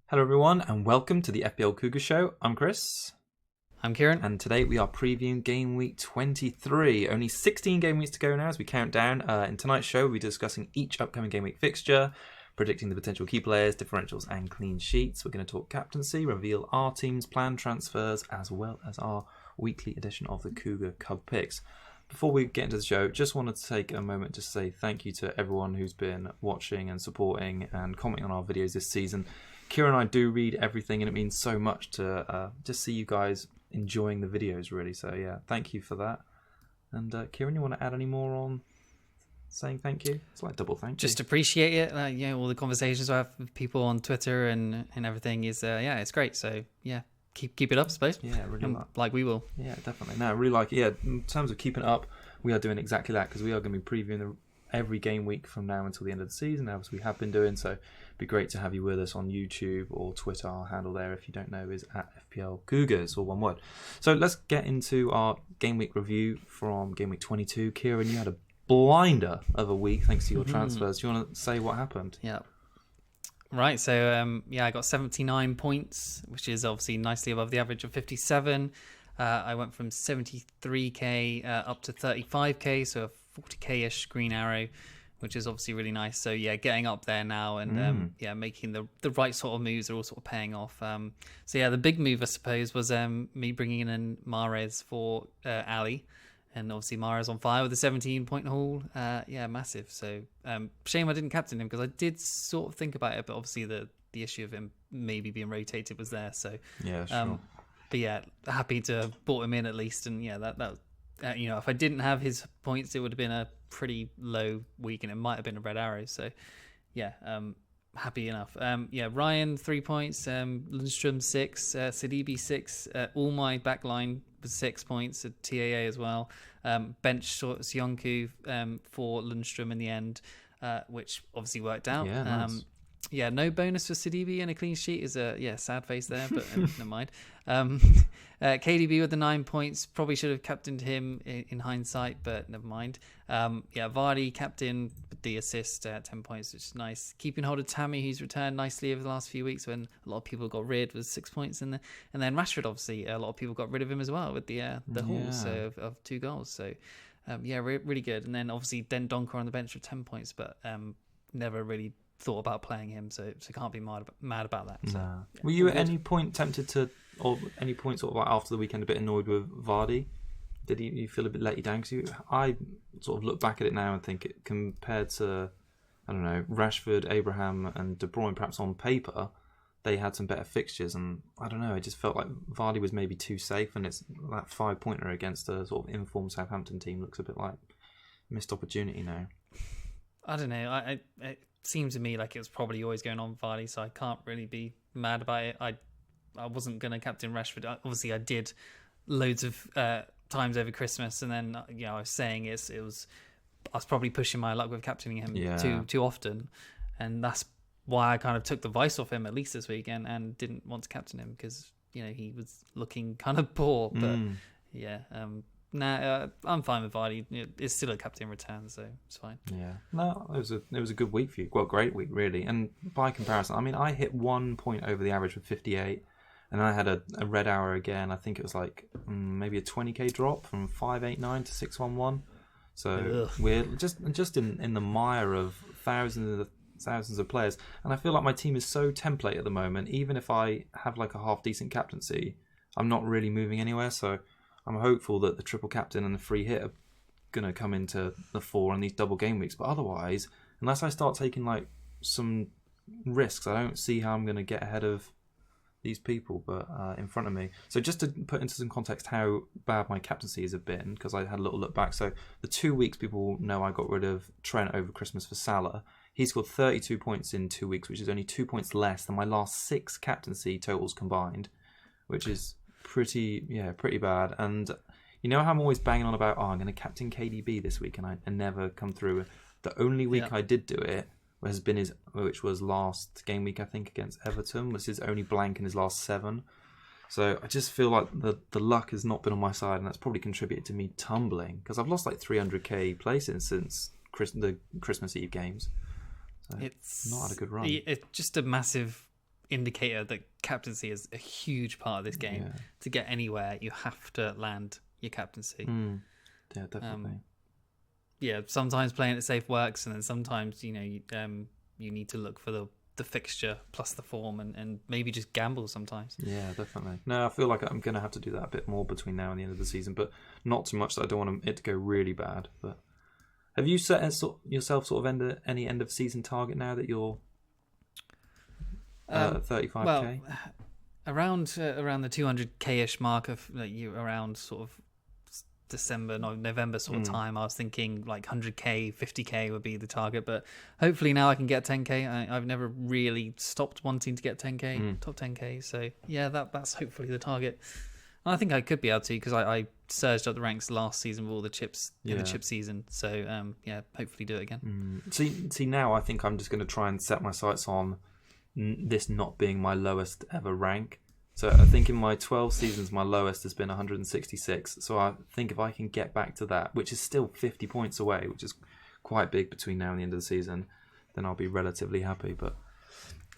Hello everyone and welcome to the FPL Cougars show. I'm Chris. I'm Kieran. And today we are previewing Game Week 23. Only 16 game weeks to go now as we count down. In tonight's show we'll be discussing each upcoming game week fixture, predicting the potential key players, differentials and clean sheets. We're going to talk captaincy, reveal our team's planned transfers, as well as our weekly edition of the Cougar Cub Picks. Before we get into the show, just wanted to take a moment to say thank you to everyone who's been watching and supporting and commenting on our videos this season. Kieran and I do read everything, and it means so much to just see you guys enjoying the videos, really. So, yeah, thank you for that. And, Kieran, you want to add any more on saying thank you? It's like double thank you. Just appreciate it. All the conversations I have with people on Twitter and everything is, it's great. So, yeah, keep it up, I suppose. Yeah, really like we will. Yeah, definitely. No, I really like it. Yeah, in terms of keeping it up, we are doing exactly that because we are going to be previewing every game week from now until the end of the season, as we have been doing. So, be great to have you with us on YouTube or Twitter. Our handle there, if you don't know, is at FPL Cougars, or one word. So let's get into our game week review from game week 22. Kieran, you had a blinder of a week thanks to your transfers. Do you want to say what happened? Yeah. Right. So I got 79 points, which is obviously nicely above the average of 57. I went from 73k up to 35k, so a 40k-ish green arrow, which is obviously really nice. So yeah, getting up there now and making the right sort of moves are all sort of paying off. So yeah, the big move I suppose was me bringing in Mahrez for Ali, and obviously Mahrez on fire with a 17-point haul. Massive. So shame I didn't captain him because I did sort of think about it, but obviously the issue of him maybe being rotated was there. So yeah, sure. But yeah, happy to have brought him in at least, and yeah, that if I didn't have his points, it would have been a pretty low week, and it might have been a red arrow. So, yeah, happy enough. Ryan 3 points, Lundstrom 6, Sidibe 6. All my backline was 6 points. TAA as well. Bench Sionku for Lundstrom in the end, which obviously worked out. Yeah, nice. No bonus for Sidibe and a clean sheet is a sad face there, but never mind. KDB with the 9 points, probably should have captained him in hindsight, but never mind. Vardy captain with the assist at 10 points, which is nice. Keeping hold of Tammy, who's returned nicely over the last few weeks when a lot of people got rid, was 6 points in there. And then Rashford, obviously, a lot of people got rid of him as well with the hauls of 2 goals. So, really good. And then obviously Donker on the bench with 10 points, but never really thought about playing him, so can't be mad about that. So, nah. Were you at any point tempted to, or any point sort of like after the weekend, a bit annoyed with Vardy? Did you feel a bit let you down? Because I sort of look back at it now and think it compared to, I don't know, Rashford, Abraham and De Bruyne, perhaps on paper, they had some better fixtures, and I don't know, I just felt like Vardy was maybe too safe, and it's that 5-pointer against a sort of informed Southampton team looks a bit like missed opportunity now. I don't know. It seemed to me like it was probably always going on Vardy, so I can't really be mad about it. I wasn't going to captain Rashford. Obviously, I did loads of times over Christmas, and then I was saying I was probably pushing my luck with captaining him too often, and that's why I kind of took the vice off him at least this weekend and didn't want to captain him because he was looking kind of poor. But I'm fine with Vardy. It's still a captain return, so it's fine. Yeah, no, it was a good week for you. Well, great week really. And by comparison, I mean I hit 1 point over the average with 58, and I had a red hour again. I think it was like maybe a 20k drop from 589 to 611. So we're just in the mire of thousands of players, and I feel like my team is so template at the moment. Even if I have like a half decent captaincy, I'm not really moving anywhere. So I'm hopeful that the triple captain and the free hit are going to come into the fore in these double game weeks. But otherwise, unless I start taking like some risks, I don't see how I'm going to get ahead of these people in front of me. So just to put into some context how bad my captaincies have been, because I had a little look back. So the 2 weeks, people know I got rid of Trent over Christmas for Salah. He scored 32 points in 2 weeks, which is only 2 points less than my last 6 captaincy totals combined, which is pretty bad. And how I'm always banging on about I'm going to captain KDB this week, and I never come through. The only week I did do it which was last game week, I think, against Everton, was his only blank in his last 7. So I just feel like the luck has not been on my side, and that's probably contributed to me tumbling because I've lost like 300k places since the Christmas Eve games. So it's not had a good run. It's just a massive indicator that captaincy is a huge part of this game. Yeah. To get anywhere, you have to land your captaincy. Yeah, definitely. Sometimes playing it safe works, and then sometimes you need to look for the fixture plus the form, and maybe just gamble sometimes. Yeah, definitely. No, I feel like I'm going to have to do that a bit more between now and the end of the season, but not too much that I don't want it to go really bad. But have you set yourself sort of any end of season target now that you're 35k? Well, around the 200k-ish mark of you around sort of December, November sort of time, I was thinking like 100k, 50k would be the target, but hopefully now I can get 10k. I've never really stopped wanting to get 10k, top 10k. So yeah, that's hopefully the target. And I think I could be able to, because I surged up the ranks last season with all the chips in the chip season. So hopefully do it again. See, now I think I'm just going to try and set my sights on this not being my lowest ever rank. So I think in my 12 seasons, my lowest has been 166. So I think if I can get back to that, which is still 50 points away, which is quite big between now and the end of the season, then I'll be relatively happy. But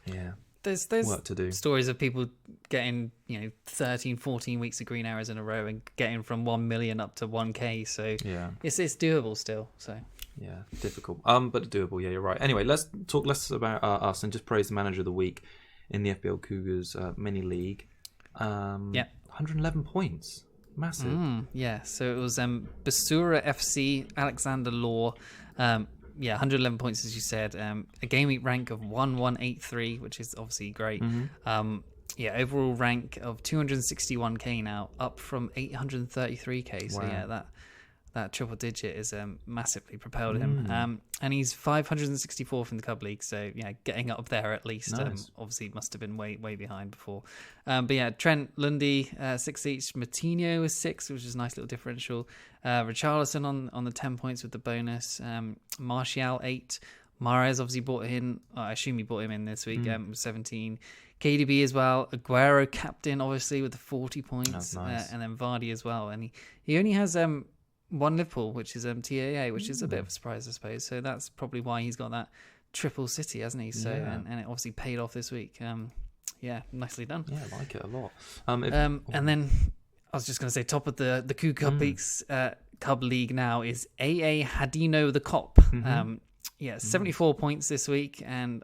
yeah, there's work to do. Stories of people getting 13, 14 weeks of green arrows in a row and getting from 1 million up to 1k. So yeah, it's doable still. So yeah, difficult, but doable. Yeah, you're right. Anyway, let's talk less about us and just praise the manager of the week in the FPL Cougars mini league. 111 points, massive. So it was Basura FC, Alexander Law. 111 points, as you said. A game week rank of 1183, which is obviously great. Overall rank of 261k now, up from 833k. So Wow. that triple digit is massively propelled him. And he's 564th in the Cub League, so getting up there at least. Nice. Obviously must have been way behind before. Trent Lundy 6 each, Matinho is 6, which is a nice little differential. Richarlison on the 10 points with the bonus. Martial 8. Mahrez obviously bought in. I assume he bought him in this week. 17. KDB as well. Aguero captain obviously with the 40 points. That's nice. And then Vardy as well. And he only has one Liverpool, which is TAA, which is a bit of a surprise, I suppose. So that's probably why he's got that triple city, hasn't he? So and it obviously paid off this week. Nicely done. Yeah, I like it a lot. And then I was just going to say, top of the Coup Cub League now is AA Hadino the Cop. 74 points this week and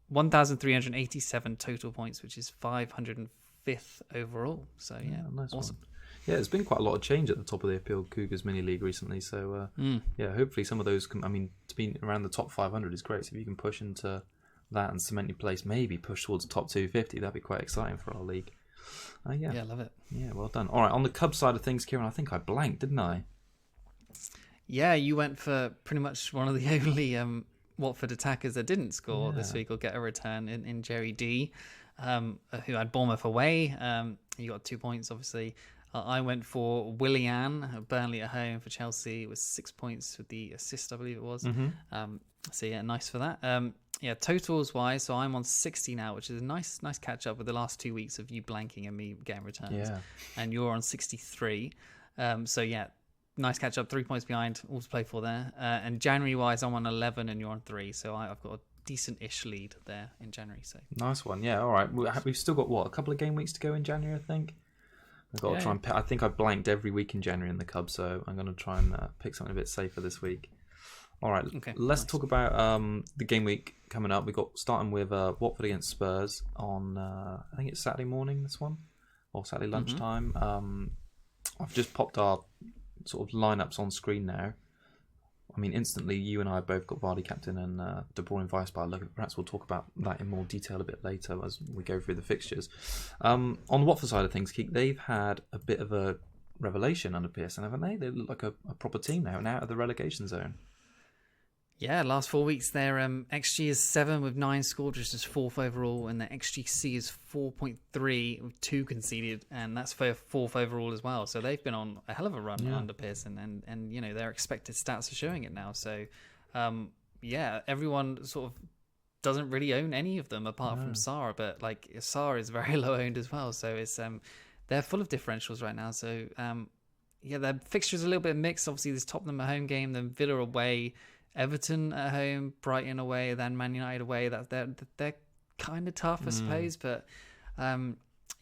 1,387 total points, which is 505th overall. So nice awesome. One. Yeah, there's been quite a lot of change at the top of the FPL Cougars mini league recently. So hopefully some of those can. I mean, to be around the top 500 is great. So if you can push into that and cement your place, maybe push towards the top 250, that'd be quite exciting for our league. Yeah, love it. Yeah, well done. All right, on the Cub side of things, Kieran, I think I blanked, didn't I? Yeah, you went for pretty much one of the only Watford attackers that didn't score this week or get a return in Jerry D, who had Bournemouth away. He got 2 points, obviously. I went for Willian, Burnley at home for Chelsea. It was 6 points with the assist, I believe it was. Nice for that. Totals wise, so I'm on 60 now, which is a nice catch up with the last 2 weeks of you blanking and me getting returns. Yeah. And you're on 63. Nice catch up, 3 points behind, all to play for there. And January wise, I'm on 11 and you're on 3. So I've got a decent-ish lead there in January. So nice one. Yeah, all right. We've still got a couple of game weeks to go in January, I think. I've got to try and I think I blanked every week in January in the Cubs, so I'm going to try and pick something a bit safer this week. All right, let's talk about the game week coming up. We've got starting with Watford against Spurs on, I think it's Saturday morning, this one, or Saturday lunchtime. I've just popped our sort of lineups on screen now. I mean, instantly, you and I both got Vardy captain and De Bruyne vice bar. Perhaps we'll talk about that in more detail a bit later as we go through the fixtures. On the Watford side of things, Keek, they've had a bit of a revelation under Pearson, haven't they? They look like a proper team now and out of the relegation zone. Yeah, last 4 weeks their XG is 7 with 9 scored, which is 4th overall, and their XGC is 4.3 with 2 conceded, and that's for 4th overall as well. So they've been on a hell of a run under Pearson, and their expected stats are showing it now. So everyone sort of doesn't really own any of them apart from Sarr, but like Sarr is very low owned as well. So it's they're full of differentials right now. So their fixtures are a little bit mixed. Obviously, there's Tottenham at home game, then Villa away, Everton at home, Brighton away, then Man United away. They're kind of tough, I suppose. But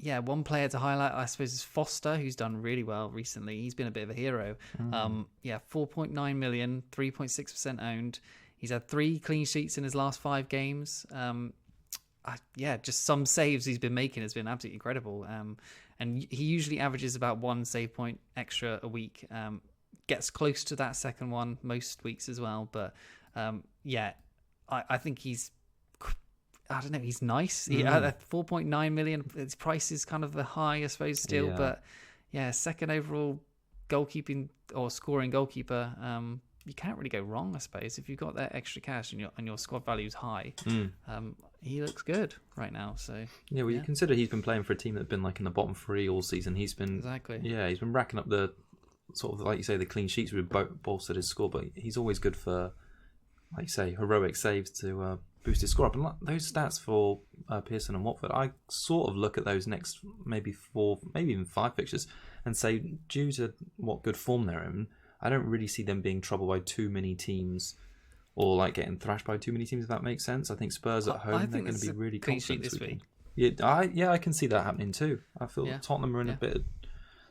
yeah, one player to highlight, I suppose, is Foster, who's done really well recently. He's been a bit of a hero. Yeah, 4.9 million, 3.6% owned. He's had 3 clean sheets in his last 5 games. Yeah, just some saves he's been making has been absolutely incredible. And he usually averages about 1 save point extra a week. Gets close to that second one most weeks as well. But yeah, I think he's, I don't know, he's nice. At 4.9 million, his price is kind of a high, I suppose, still. Yeah. But yeah, second overall goalkeeping or scoring goalkeeper, you can't really go wrong, I suppose, if you've got that extra cash and your squad value is high. He looks good right now. So yeah, well, you consider he's been playing for a team that's been like in the bottom 3 all season. He's been he's been racking up the sort of, like you say, the clean sheets with bolstered his score. But he's always good for, like you say, heroic saves to boost his score up. And those stats for Pearson and Watford, I sort of look at those next maybe 4, maybe even 5 fixtures and say, due to what good form they're in, I don't really see them being troubled by too many teams or like getting thrashed by too many teams, if that makes sense. I think Spurs at home, they're going to be really confident this week. Yeah, I can see that happening too. I feel Tottenham are in a bit of,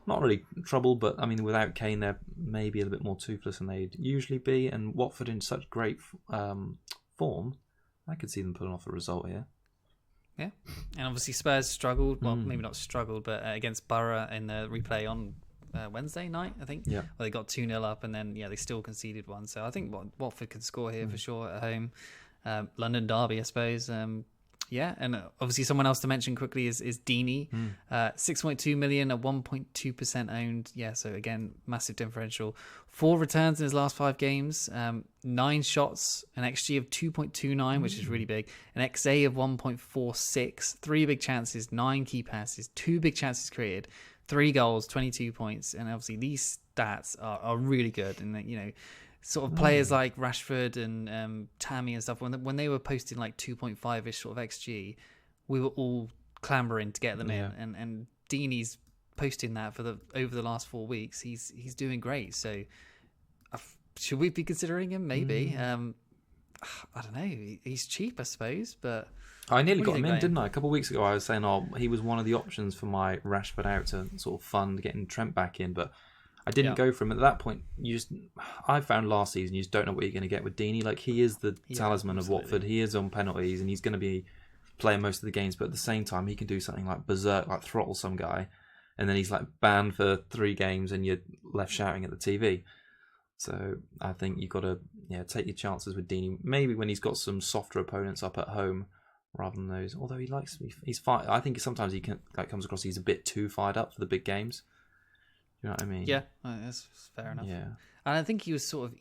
not really trouble, but I mean, without Kane, they're maybe a little bit more toothless than they'd usually be. And Watford in such great form, I could see them pulling off a result here. Yeah, and obviously Spurs struggled. Well, maybe not struggled, but against Borough in the replay on Wednesday night, I think. Yeah. Well, they got 2-0 up, and then they still conceded one. So I think Watford could score here for sure at home. London derby, I suppose. Yeah, and obviously someone else to mention quickly is Deeney. 6.2 million at 1.2% owned. Yeah, so again, massive differential. 4 returns in his last 5 games. 9 shots, an XG of 2.29, which is really big. An XA of 1.46. 3 big chances, 9 key passes, 2 big chances created, 3 goals, 22 points. And obviously these stats are really good. And, sort of players like Rashford and Tammy and stuff, when they were posting like 2.5-ish sort of XG, we were all clambering to get them in. And Deeney's posting that over the last 4 weeks. He's doing great. So should we be considering him? Maybe. I don't know. He's cheap, I suppose, but I nearly got him in, didn't I? A couple of weeks ago, I was saying, he was one of the options for my Rashford out to sort of fund getting Trent back in, but I didn't go for him at that point. I found last season you just don't know what you're going to get with Deeney. Like, he is the talisman of Watford. He is on penalties and he's going to be playing most of the games. But at the same time, he can do something like berserk, like throttle some guy, and then he's like banned for 3 games and you're left shouting at the TV. So I think you've got to take your chances with Deeney. Maybe when he's got some softer opponents up at home rather than those. Although he's fine. I think sometimes he comes across he's a bit too fired up for the big games. You know what I mean? Yeah, that's fair enough. Yeah, and I think he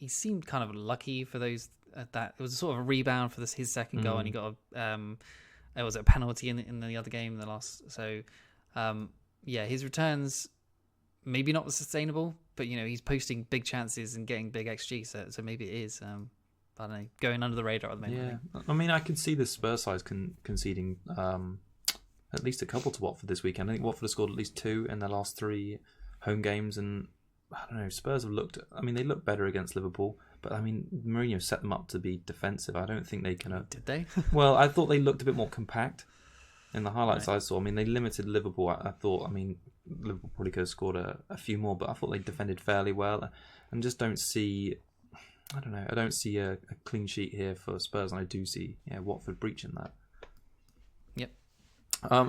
seemed kind of lucky for those. That it was sort of a rebound for his second goal, and he got it was a penalty in the other game in the last. So, his returns maybe not sustainable, but he's posting big chances and getting big XG. So maybe it is. I don't know, going under the radar at the moment. Yeah, I mean, I can see the Spurs side conceding at least a couple to Watford this weekend. I think Watford have scored at least 2 in their last 3 home games, and I don't know, Spurs have looked, they look better against Liverpool, but Mourinho set them up to be defensive. I don't think they can. Did they? Well, I thought they looked a bit more compact in the highlights I saw. They limited Liverpool. I thought, Liverpool probably could have scored a few more, but I thought they defended fairly well, and just don't see, I don't see a clean sheet here for Spurs, and I do see Watford breaching that. Yep.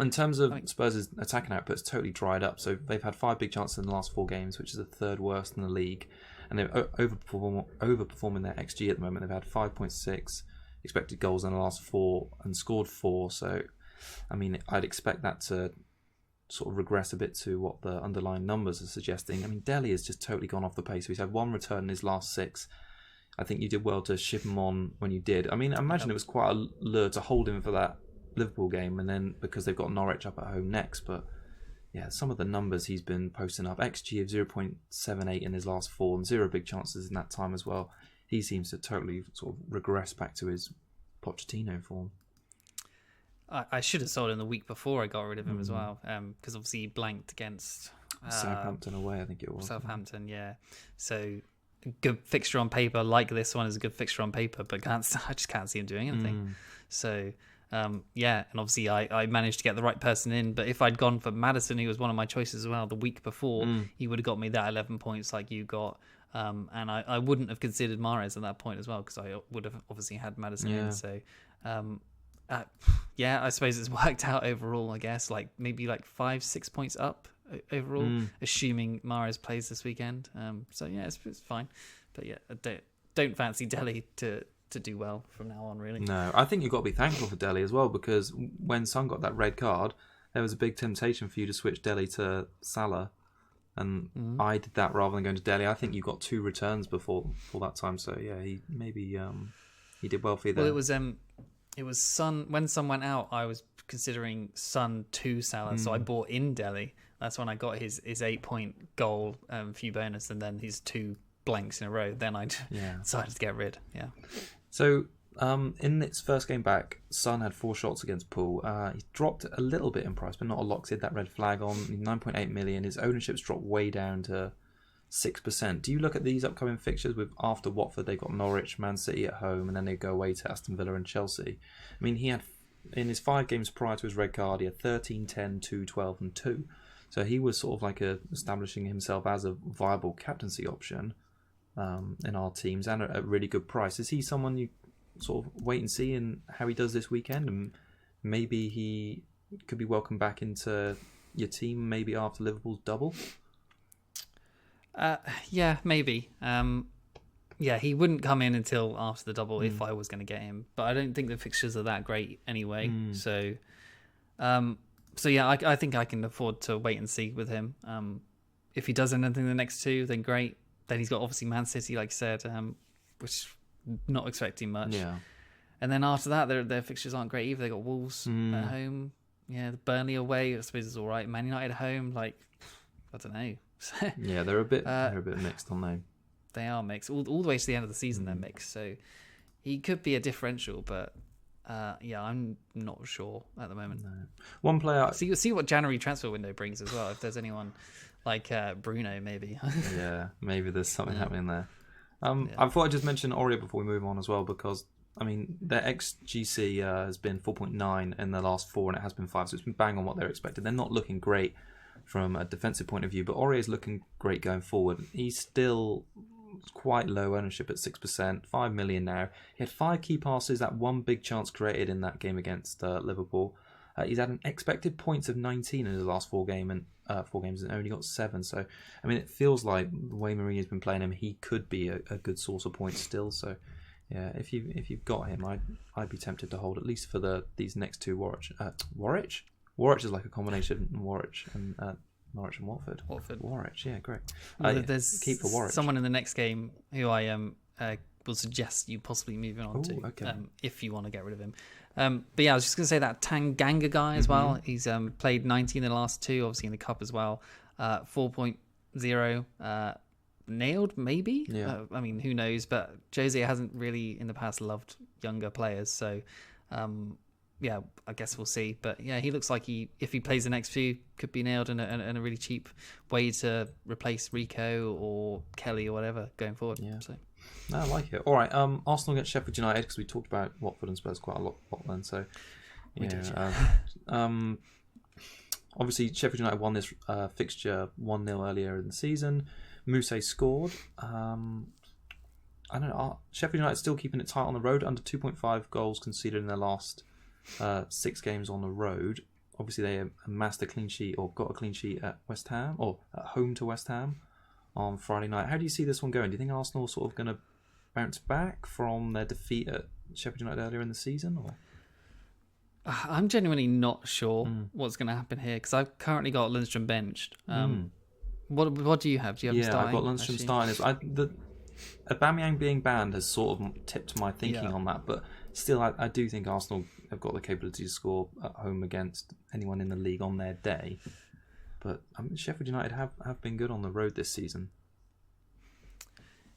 In terms of Spurs' attacking output, it's totally dried up. So they've had 5 big chances in the last 4 games, which is the 3rd worst in the league. And they're overperforming their XG at the moment. They've had 5.6 expected goals in the last 4 and scored 4. So, I'd expect that to sort of regress a bit to what the underlying numbers are suggesting. Dele has just totally gone off the pace. So he's had 1 return in his last 6. I think you did well to ship him on when you did. I imagine it was quite a lure to hold him for that Liverpool game, and then because they've got Norwich up at home next. But some of the numbers he's been posting up, XG of 0.78 in his last 4 and 0 big chances in that time as well. He seems to totally sort of regress back to his Pochettino form. I should have sold him the week before I got rid of him as well, because obviously he blanked against Southampton away, I think it was. Southampton, yeah. So good fixture on paper, like this one is a good fixture on paper, but I just can't see him doing anything. So yeah, and obviously I managed to get the right person in. But if I'd gone for Maddison, who was one of my choices as well the week before, he would have got me that 11 points like you got. And I wouldn't have considered Mahrez at that point as well, because I would have obviously had Maddison in. So, yeah, I suppose it's worked out overall, I guess, like maybe like 5-6 points up overall, assuming Mahrez plays this weekend. So, yeah, it's fine. But, yeah, I don't fancy Delhi to do well from now on, really. No, I think you've got to be thankful for Delhi as well, because when Son got that red card, there was a big temptation for you to switch Delhi to Salah. And I did that rather than going to Delhi. I think you got 2 returns before that time. So yeah, he did well for you there. Well, it was Son when Son went out. I was considering Son to Salah, so I bought in Delhi. That's when I got his 8-point goal, few bonus, and then his 2 blanks in a row. Then I decided to get rid. Yeah. So in its first game back, Son had 4 shots against Poole. He dropped a little bit in price, but not a lot. He had that red flag on 9.8 million. His ownership's dropped way down to 6%. Do you look at these upcoming fixtures with after Watford? They've got Norwich, Man City at home, and then they go away to Aston Villa and Chelsea. I mean, he had in his 5 games prior to his red card, he had 13, 10, 2, 12, and 2. So he was sort of like establishing himself as a viable captaincy option in our teams and at a really good price. Is he someone you sort of wait and see in how he does this weekend, and maybe he could be welcomed back into your team maybe after Liverpool's double? Yeah, maybe. Yeah, he wouldn't come in until after the double if I was going to get him, but I don't think the fixtures are that great anyway. So yeah, I think I can afford to wait and see with him. If he does anything in the next 2, then great. Then he's got obviously Man City, like I said, which not expecting much. Yeah. And then after that, their fixtures aren't great either. They got Wolves at home. Yeah, the Burnley away, I suppose is all right. Man United at home, like I don't know. Yeah, they're a bit mixed, aren't they? They are mixed. All the way to the end of the season, they're mixed. So he could be a differential, but yeah, I'm not sure at the moment. No. One player. See what January transfer window brings as well. If there's anyone like Bruno, maybe. Yeah, maybe there's something happening there. I thought I'd just mention Oreo before we move on as well, because I mean their XGC has been 4.9 in the last 4, and it has been 5, so it's been bang on what they're expected. They're not looking great from a defensive point of view, but Oreo is looking great going forward. He's still quite low ownership at 6%, 5 million now. He had 5 key passes, that 1 big chance created in that game against Liverpool. He's had an expected points of 19 in his last 4 games and only got 7. So, I mean, it feels like the way Mourinho's been playing him, he could be a good source of points still. So, yeah, if you've got him, I'd be tempted to hold at least for these next 2 Warwich. Warwich? Warwich is like a combination of Norwich and Watford. Warwich, yeah, great. Well, there's keep for Warwich. Someone in the next game who I will suggest you possibly moving on to, okay. If you want to get rid of him. But yeah, I was just going to say that Tanganga guy as well. He's played 19 in the last 2, obviously in the cup as well. 4.0 nailed, maybe. Yeah. I mean, who knows? But Jose hasn't really in the past loved younger players, so yeah, I guess we'll see. But yeah, he looks like if he plays the next few, could be nailed in a really cheap way to replace Rico or Kelly or whatever going forward. Yeah. So. No, I like it. All right, Arsenal against Sheffield United, because we talked about Watford and Spurs quite a lot then. So yeah, obviously Sheffield United won this fixture 1-0 earlier in the season. Mousse scored. I don't know. Sheffield United still keeping it tight on the road, under 2.5 goals conceded in their last 6 games on the road. Obviously, they amassed a clean sheet or got a clean sheet at West Ham or at home to West Ham on Friday night. How do you see this one going? Do you think Arsenal are sort of going to bounce back from their defeat at Sheffield United earlier in the season? Or I'm genuinely not sure what's going to happen here, because I've currently got Lundstram benched. What do you have? Do you have him starting? I've got Lundstram starting. Aubameyang being banned has sort of tipped my thinking on that, but still, I do think Arsenal have got the capability to score at home against anyone in the league on their day. But Sheffield United have been good on the road this season.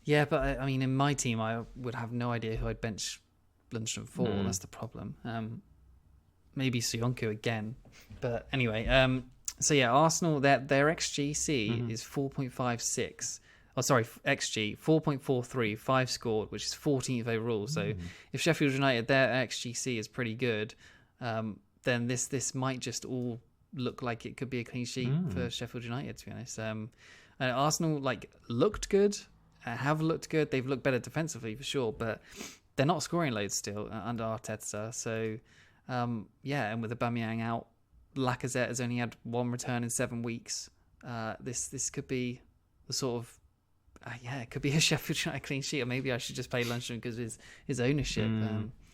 Yeah, but I mean, in my team, I would have no idea who I'd bench Lundstram for. That's the problem. Maybe Soyuncu again. But anyway, so yeah, Arsenal, their XGC is 4.56. Oh, sorry, XG 4.43, 5 scored, which is 14th overall. So if Sheffield United, their XGC is pretty good. then this might just all look like it could be a clean sheet for Sheffield United, to be honest. Arsenal looked good, have looked good. They've looked better defensively for sure, but they're not scoring loads still under Arteta. So and with Aubameyang out, Lacazette has only had one return in 7 weeks. This could be the sort of it could be a Sheffield United clean sheet, or maybe I should just play Lundstram because of his ownership.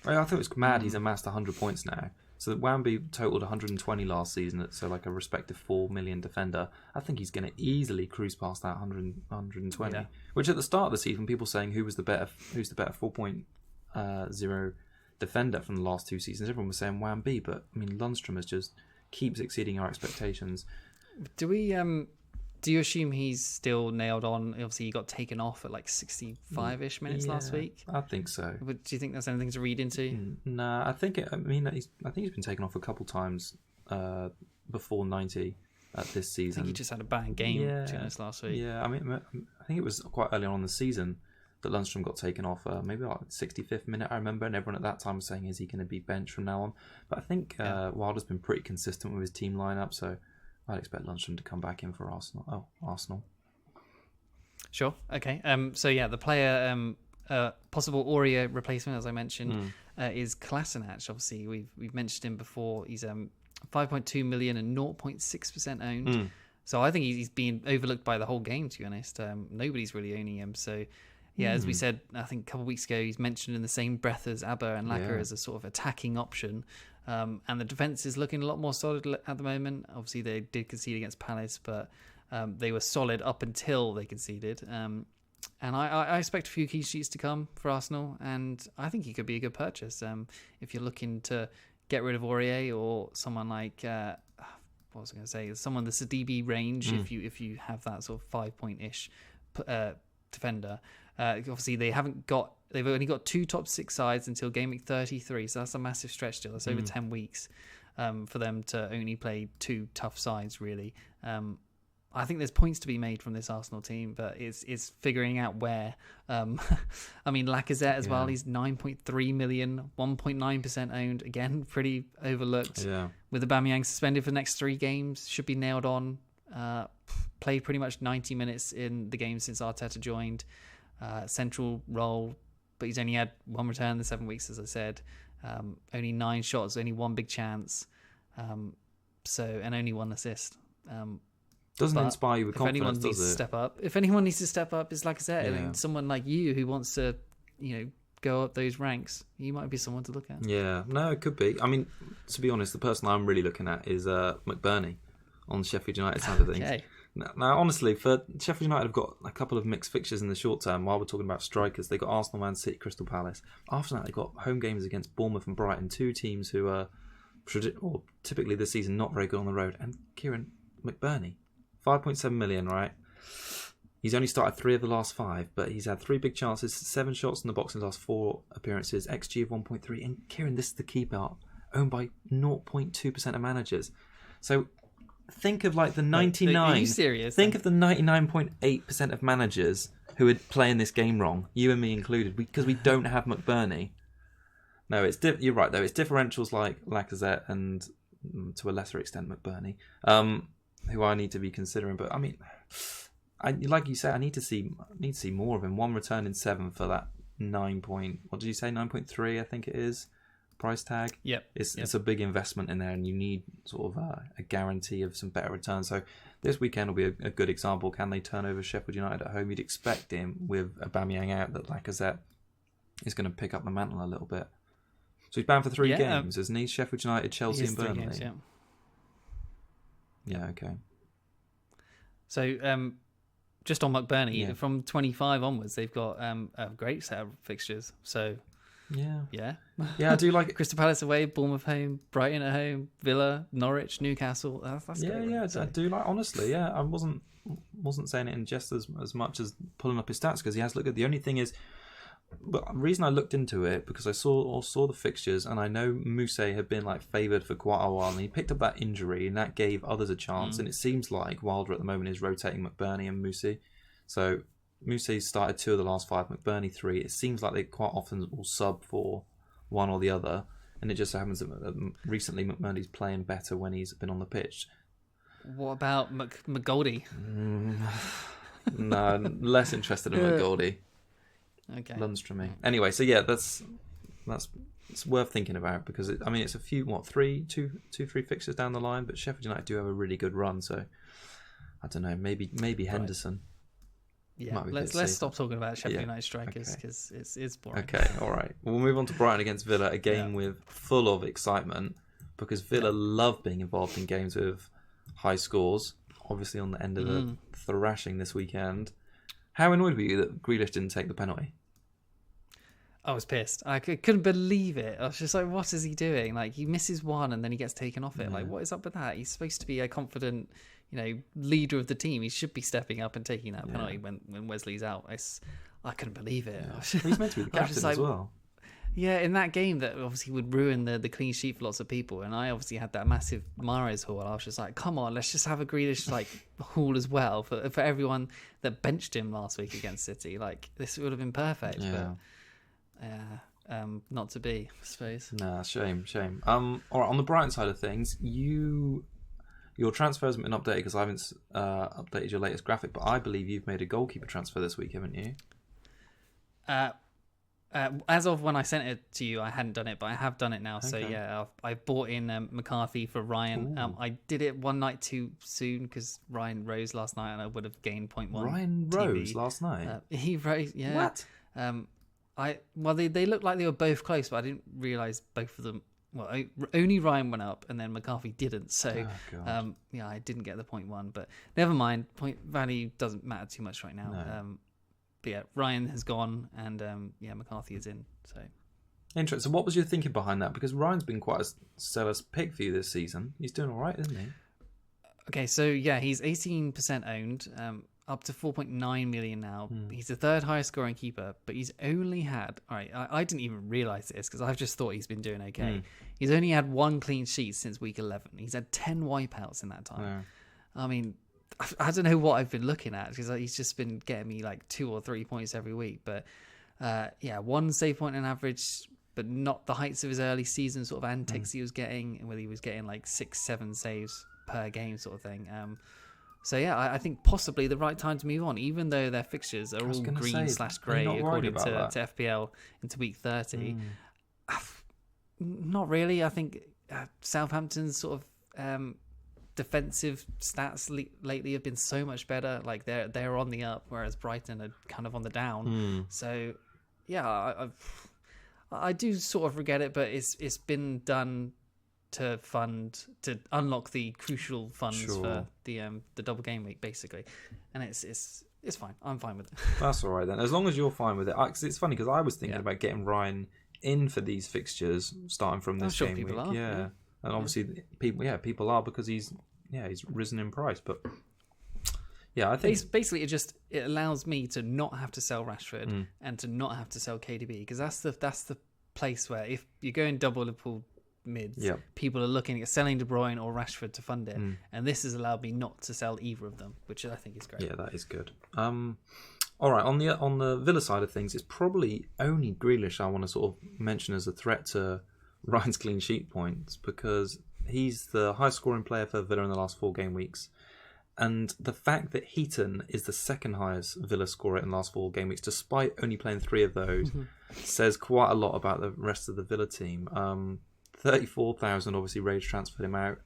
I thought it was mad. He's amassed 100 points now. So Wamby totaled 120 last season, so like a respective 4 million defender. I think he's going to easily cruise past that 120. Which at the start of the season, people saying who's the better 4.0 defender from the last 2 seasons. Everyone was saying Wamby, but I mean Lundstram just keeps exceeding our expectations. Do you assume he's still nailed on? Obviously, he got taken off at 65-ish minutes last week. I think so. But do you think that's anything to read into? Nah, I think he's been taken off a couple times before 90 this season. I think he just had a bad game last week. Yeah, I mean, I think it was quite early on in the season that Lundstram got taken off. Maybe 65th minute, I remember, and everyone at that time was saying, "Is he going to be benched from now on?" But I think Wilder's been pretty consistent with his team lineup, so I'd expect Lundstram to come back in for Arsenal. Arsenal. Sure. Okay. The player possible Aurier replacement, as I mentioned, is Kolasinac. Obviously, we've mentioned him before. He's 5.2 million and 0.6% owned. So I think he's been overlooked by the whole game, to be honest. Nobody's really owning him. So as we said, I think a couple of weeks ago, he's mentioned in the same breath as Aber and Laka as a sort of attacking option. And the defence is looking a lot more solid at the moment. Obviously, they did concede against Palace, but they were solid up until they conceded. And I expect a few key sheets to come for Arsenal, and I think he could be a good purchase. If you're looking to get rid of Aurier or someone like, what was I going to say? Someone that's a DB range, if you have that sort of 5-point-ish defender. Obviously, they've only got 2 top 6 sides until Gameweek 33, so that's a massive stretch still. That's over 10 weeks for them to only play 2 tough sides, really. I think there's points to be made from this Arsenal team, but it's figuring out where. I mean, Lacazette as well, he's 9.3 million, 1.9% owned. Again, pretty overlooked. Yeah. With Aubameyang suspended for the next 3 games, should be nailed on. Played pretty much 90 minutes in the game since Arteta joined. Central role, but he's only had 1 return in the 7 weeks, as I said. Only 9 shots, only 1 big chance, and only 1 assist. Doesn't inspire you with confidence, does it? If anyone needs to step up, it's Lacazette. I mean, someone like you who wants to, go up those ranks, you might be someone to look at. Yeah, no, it could be. I mean, to be honest, the person I'm really looking at is McBurney on the Sheffield United side of things. Okay. Now, honestly, for Sheffield United have got a couple of mixed fixtures in the short term. While we're talking about strikers, they've got Arsenal, Man City, Crystal Palace. After that, they've got home games against Bournemouth and Brighton, 2 teams who are typically this season not very good on the road. And Kieran McBurney, 5.7 million, right? He's only started 3 of the last 5, but he's had 3 big chances, 7 shots in the box in the last 4 appearances, XG of 1.3. And Kieran, this is the key part, owned by 0.2% of managers. So think of the 99. Are you serious? Think of the 99.8% of managers who would play in this game wrong, you and me included, because we don't have McBurney. No, you're right though. It's differentials like Lacazette and to a lesser extent McBurney, who I need to be considering. But I mean, like you said, I need to see more of him. 1 return in 7 for that 9.3, I think it is. Price tag. Yep. It's a big investment in there, and you need sort of a guarantee of some better returns. So this weekend will be a good example. Can they turn over Sheffield United at home? You'd expect him with Aubameyang out that Lacazette is going to pick up the mantle a little bit. So he's banned for 3 games, isn't he? Sheffield United, Chelsea, and Burnley. 3 games, yeah. Okay. So just on McBurney, from 25 onwards, they've got a great set of fixtures. So. Yeah, I do like it. Crystal Palace away, Bournemouth home, Brighton at home, Villa, Norwich, Newcastle. That's great. I do like. Honestly, I wasn't saying it in jest as much as pulling up his stats because he has looked good. The only thing is, but the reason I looked into it because I saw the fixtures and I know Mousse had been favoured for quite a while and he picked up that injury and that gave others a chance. And it seems like Wilder at the moment is rotating McBurney and Mousse, so. Mousse started 2 of the last 5, McBurney 3. It seems like they quite often will sub for one or the other. and it just so happens that recently McMurdy's playing better when he's been on the pitch. What about McGoldie? No, less interested in McGoldie. Okay. Lundström. Anyway, so yeah, that's it's worth thinking about because it's a few three fixtures down the line, but Sheffield United do have a really good run, so I don't know, maybe Henderson. Yeah, let's stop talking about Sheffield United strikers because it's boring. Okay, all right. We'll move on to Brighton against Villa, a game with full of excitement because Villa love being involved in games with high scores. Obviously, on the end of a thrashing this weekend. How annoyed were you that Grealish didn't take the penalty? I was pissed. I couldn't believe it. I was just like, what is he doing? Like, he misses one and then he gets taken off it. Like, what is up with that? He's supposed to be a confident, leader of the team. He should be stepping up and taking that penalty when Wesley's out. I couldn't believe it. Yeah. He's meant to be the captain as well. Yeah, in that game that obviously would ruin the clean sheet for lots of people. And I obviously had that massive Mahrez haul. I was just like, come on, let's just have a Grealish haul as well for everyone that benched him last week against City. Like, this would have been perfect. Yeah. But not to be, I suppose. Nah, shame. All right, on the Brighton side of things, your transfer hasn't been updated because I haven't updated your latest graphic, but I believe you've made a goalkeeper transfer this week, haven't you? As of when I sent it to you, I hadn't done it, but I have done it now. Okay. So yeah, I bought in McCarthy for Ryan. I did it one night too soon because Ryan rose last night, and I would have gained 0.1. Ryan rose last night. He rose. Yeah. What? They looked like they were both close, but I didn't realise both of them. Well, only Ryan went up, and then McCarthy didn't. So I didn't get the 0.1, but never mind. Point value doesn't matter too much right now. No. But yeah, Ryan has gone, and McCarthy is in. So interesting. So what was your thinking behind that? Because Ryan's been quite a stellar pick for you this season. He's doing all right, isn't he? Okay, so yeah, he's 18% owned, up to 4.9 million now. He's the third highest scoring keeper, but he's only had... All right, I didn't even realise this because I've just thought he's been doing okay. He's only had one clean sheet since week 11. He's had 10 wipeouts in that time. Yeah. I mean, I don't know what I've been looking at because he's just been getting me like 2 or 3 points every week. But one save point on average, but not the heights of his early season sort of antics he was getting, where he was getting like 6-7 saves per game sort of thing. So yeah, I think possibly the right time to move on, even though their fixtures are all green/grey according to FPL into week 30. Not really. I think Southampton's sort of defensive stats lately have been so much better. Like they're on the up, whereas Brighton are kind of on the down. So yeah, I do sort of regret it, but it's been done to unlock the crucial funds for the double game week basically, and it's fine. I'm fine with it. That's all right then, as long as you're fine with it. Cause it's funny because I was thinking about getting Ryan in for these fixtures starting from this game week. And obviously people are because he's risen in price. But yeah, I think basically it allows me to not have to sell Rashford and to not have to sell KDB, because that's the place where if you're going double Liverpool mids, people are looking at selling De Bruyne or Rashford to fund it, and this has allowed me not to sell either of them, which I think is great. Yeah, that is good. All right, on the Villa side of things, it's probably only Grealish I want to sort of mention as a threat to Ryan's clean sheet points, because he's the highest scoring player for Villa in the last 4 game weeks, and the fact that Heaton is the second highest Villa scorer in the last 4 game weeks, despite only playing 3 of those, says quite a lot about the rest of the Villa team. 34,000 obviously Rage transferred him out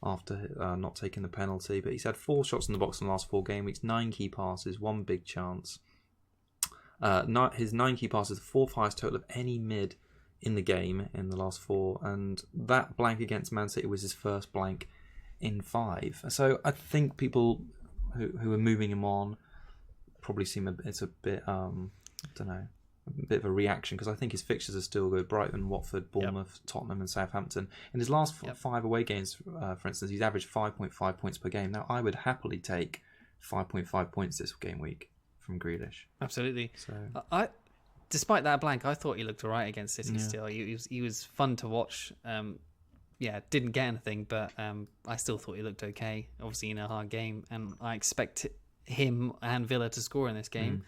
after not taking the penalty, but he's had 4 shots in the box in the last 4 game weeks, 9 key passes, 1 big chance. His 9 key passes, the 4th highest total of any mid in the game in the last 4, and that blank against Man City was his first blank in 5. So I think people who are moving him on probably seem it's a bit I don't know, a bit of a reaction, because I think his fixtures are still good. Brighton, Watford, Bournemouth, Tottenham and Southampton. In his last 5 away games, for instance, he's averaged 5.5 points per game. Now, I would happily take 5.5 points this game week from Grealish. Absolutely. So despite that blank, I thought he looked all right against City still. He was fun to watch. Didn't get anything, but I still thought he looked okay, obviously in a hard game, and I expect him and Villa to score in this game.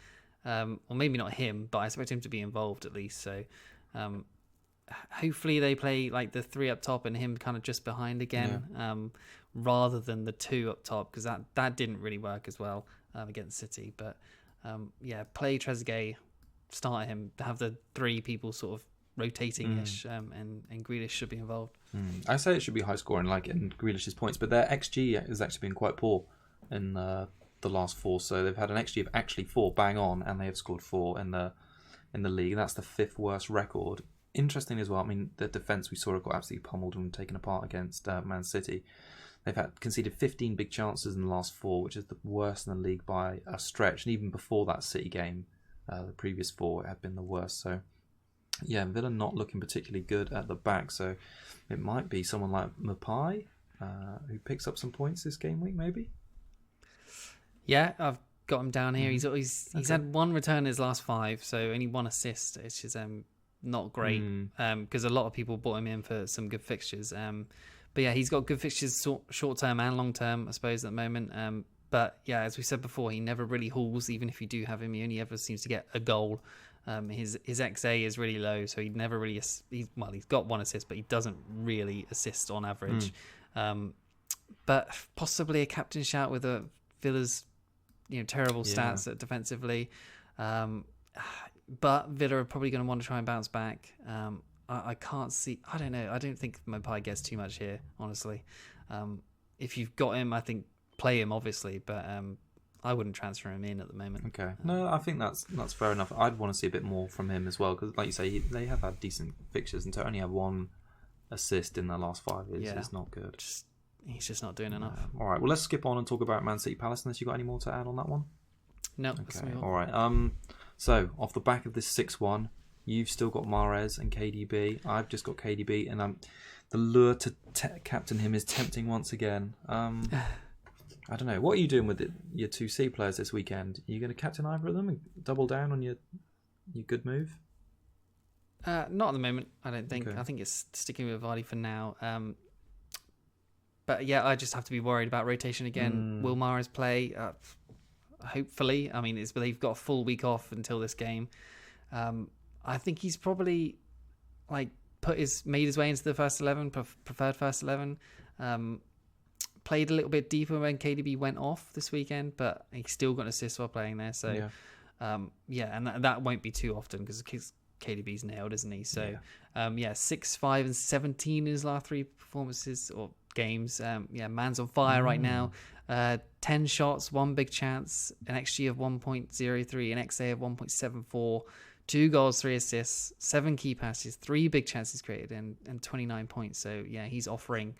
Or maybe not him, but I expect him to be involved at least. So, hopefully they play like the 3 up top and him kind of just behind again, rather than the 2 up top, because that didn't really work as well against City. But play Trezeguet, start him, have the 3 people sort of rotating-ish, and Grealish should be involved. I say it should be high scoring, like in Grealish's points, but their XG has actually been quite poor in the last 4. So they've had an XG of actually 4 bang on, and they have scored 4 in the league. That's the 5th worst record. Interesting as well. I mean, the defence we saw have got absolutely pummeled and taken apart against Man City. They've conceded 15 big chances in the last 4, which is the worst in the league by a stretch. And even before that City game, the previous 4 had been the worst. So, yeah, Villa not looking particularly good at the back. So it might be someone like Mapai who picks up some points this game week, maybe. Yeah, I've got him down here. He's had 1 return in his last 5, so only 1 assist. It's just not great because a lot of people bought him in for some good fixtures. But yeah, he's got good fixtures short term and long term, I suppose, at the moment. But yeah, as we said before, he never really hauls. Even if you do have him, he only ever seems to get a goal. His XA is really low, so he never really. He's got 1 assist, but he doesn't really assist on average. But possibly a captain shout with a Villa's terrible stats defensively. But Villa are probably going to want to try and bounce back. I can't see. I don't know. I don't think Mapai gets too much here, honestly. If you've got him, I think play him, obviously, but I wouldn't transfer him in at the moment. Okay. No, I think that's fair enough. I'd want to see a bit more from him as well, because, like you say, they have had decent fixtures, and to only have 1 assist in the last 5 is not good. He's just not doing enough. All right. Well, let's skip on and talk about Man City Palace, unless you've got any more to add on that one. No. Okay. All right. So off the back of this 6-1, you've still got Mahrez and KDB. I've just got KDB, and the lure to captain him is tempting once again. I don't know. What are you doing with your 2 C players this weekend? Are you going to captain either of them and double down on your good move? Not at the moment, I don't think. Okay. I think it's sticking with Vardy for now. But yeah, I just have to be worried about rotation again. Will Mahrez play? Hopefully. I mean, they've got a full week off until this game. I think he's probably made his way into the first 11, preferred first 11. Played a little bit deeper when KDB went off this weekend, but he still got an assist while playing there. So and that won't be too often because KDB's nailed, isn't he? So 6, 5, and 17 in his last 3 performances or games. Man's on fire right now. 10 shots, 1 big chance, an XG of 1.03, an XA of 1.74, 2 goals, 3 assists, 7 key passes, 3 big chances created, and 29 points. So yeah, he's offering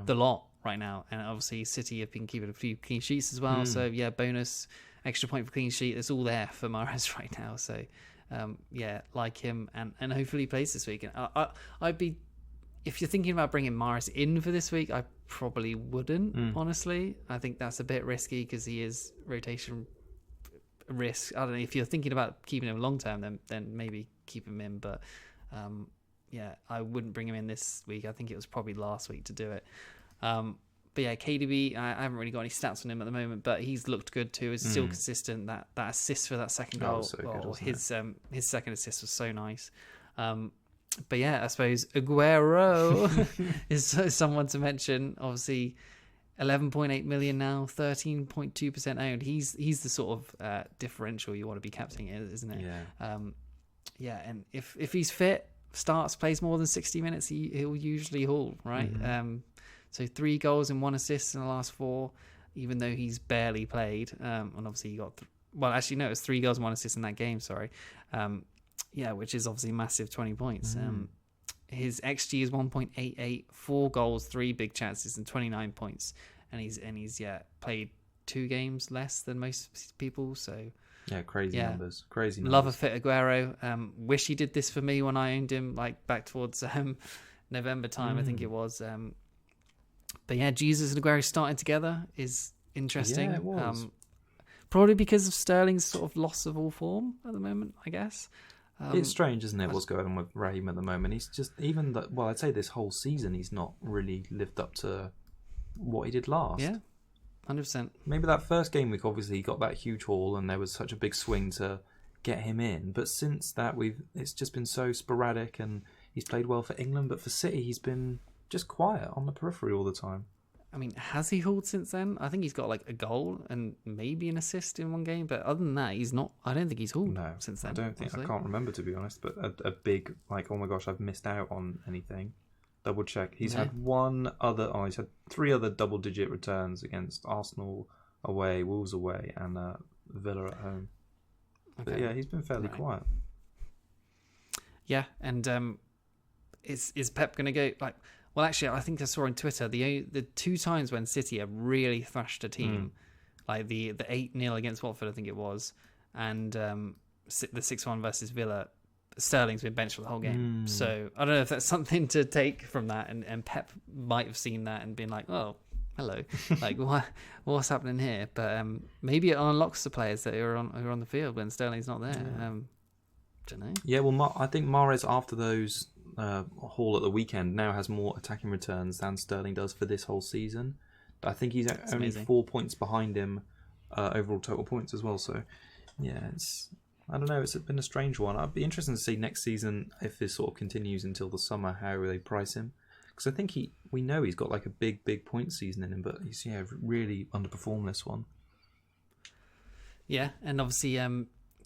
the lot right now. And obviously City have been keeping a few clean sheets as well. So yeah, bonus, extra point for clean sheet. It's all there for Mahrez right now. So like him, and hopefully he plays this week. And I'd be, if you're thinking about bringing Mahrez in for this week, I probably wouldn't, honestly. I think that's a bit risky because he is rotation risk. I don't know, if you're thinking about keeping him long term, then maybe keep him in, but I wouldn't bring him in this week. I think it was probably last week to do it. But yeah, KDB, I haven't really got any stats on him at the moment, but he's looked good too. It's still consistent. That assist for that second goal, his second assist was so nice. But yeah, I suppose Aguero is someone to mention. Obviously, 11.8 million now, 13.2% owned. He's the sort of differential you want to be captaining, isn't it? Yeah. And if he's fit, starts, plays more than 60 minutes, he'll usually haul, right? So 3 goals and 1 assist in the last 4, even though he's barely played. And obviously he got, it was 3 goals and 1 assist in that game. Sorry. Which is obviously massive, 20 points. His XG is 1.88, 4 goals, 3 big chances, and 29 points. And he's played 2 games less than most people. So crazy numbers. Love a fit Aguero. Wish he did this for me when I owned him, like back towards November time, I think it was. But yeah, Jesus and Aguero starting together is interesting. Yeah, it was. Probably because of Sterling's sort of loss of all form at the moment, I guess. It's strange, isn't it, what's going on with Raheem at the moment? He's just, I'd say this whole season, he's not really lived up to what he did last. Yeah, 100%. Maybe that first game week, obviously, he got that huge haul and there was such a big swing to get him in. But since that, it's just been so sporadic and he's played well for England, but for City, he's been just quiet on the periphery all the time. I mean, has he hauled since then? I think he's got like a goal and maybe an assist in one game, but other than that, he's not. I don't think he's hauled since then. I don't think. I can't remember, to be honest. But a big like, oh my gosh, I've missed out on anything. Double check. He's had he's had 3 other double-digit returns against Arsenal away, Wolves away, and Villa at home. Okay. But yeah, he's been fairly quiet. Yeah, and is Pep going to go like? Well, actually, I think I saw on Twitter the 2 times when City have really thrashed a team, like the 8-0 against Watford, I think it was, and the 6-1 versus Villa. Sterling's been benched for the whole game. So I don't know if that's something to take from that, and Pep might have seen that and been like, oh, hello, like what's happening here? But maybe it unlocks the players that are on the field when Sterling's not there. Don't know. Yeah, well, I think Mahrez, after those haul at the weekend, now has more attacking returns than Sterling does for this whole season. I think he's only 4 points behind him overall total points as well. So yeah, I don't know. It's been a strange one. I'd be interested to see next season, if this sort of continues until the summer, how they price him. Because I think we know he's got like a big point season in him, but he's really underperformed this one. Yeah, and obviously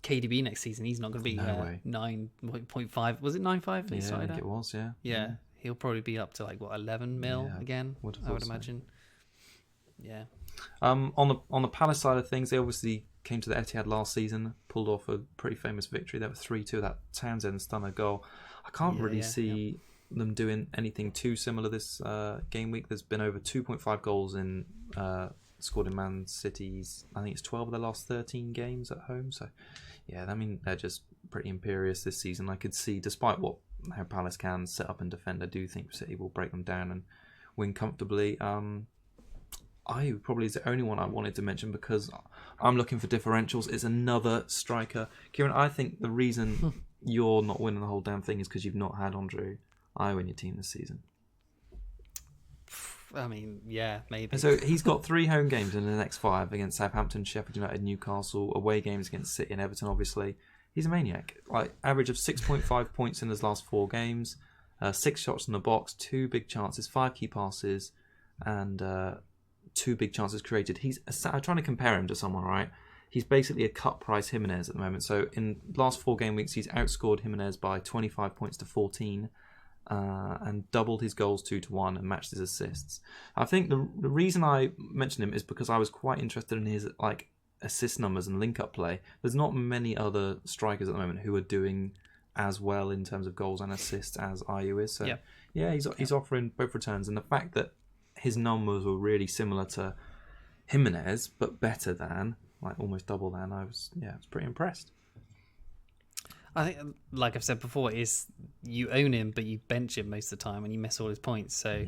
KDB next season, he's not going to be 9.5. Was it 9.5? Yeah, I think it was. Yeah, he'll probably be up to like 11 mil again. I would imagine. Yeah. On the Palace side of things, they obviously came to the Etihad last season, pulled off a pretty famous victory. They were 3-2, that Townsend stunner goal. I can't really see them doing anything too similar this game week. There's been over 2.5 goals scored in Man City's, I think it's 12 of their last 13 games at home. So yeah, I mean, they're just pretty imperious this season. I could see, despite how Palace can set up and defend, I do think City will break them down and win comfortably. I probably is the only one I wanted to mention because I'm looking for differentials. It's another striker. Kieran, I think the reason you're not winning the whole damn thing is because you've not had Andre Ayew in your team this season. I mean, yeah, maybe. So he's got 3 home games in the next 5 against Southampton, Sheffield United, Newcastle, away games against City and Everton, obviously. He's a maniac. Like, average of 6.5 points in his last 4 games, 6 shots in the box, 2 big chances, 5 key passes, and 2 big chances created. I'm trying to compare him to someone, right? He's basically a cut price Jimenez at the moment. So in last 4 game weeks, he's outscored Jimenez by 25 points to 14 and doubled his goals 2-1 and matched his assists. I think the reason I mentioned him is because I was quite interested in his assist numbers and link-up play. There's not many other strikers at the moment who are doing as well in terms of goals and assists as Ayew is. So he's offering both returns, and the fact that his numbers were really similar to Jimenez, but better than, like almost double than, I was pretty impressed. I think, like I've said before, is you own him, but you bench him most of the time and you miss all his points. So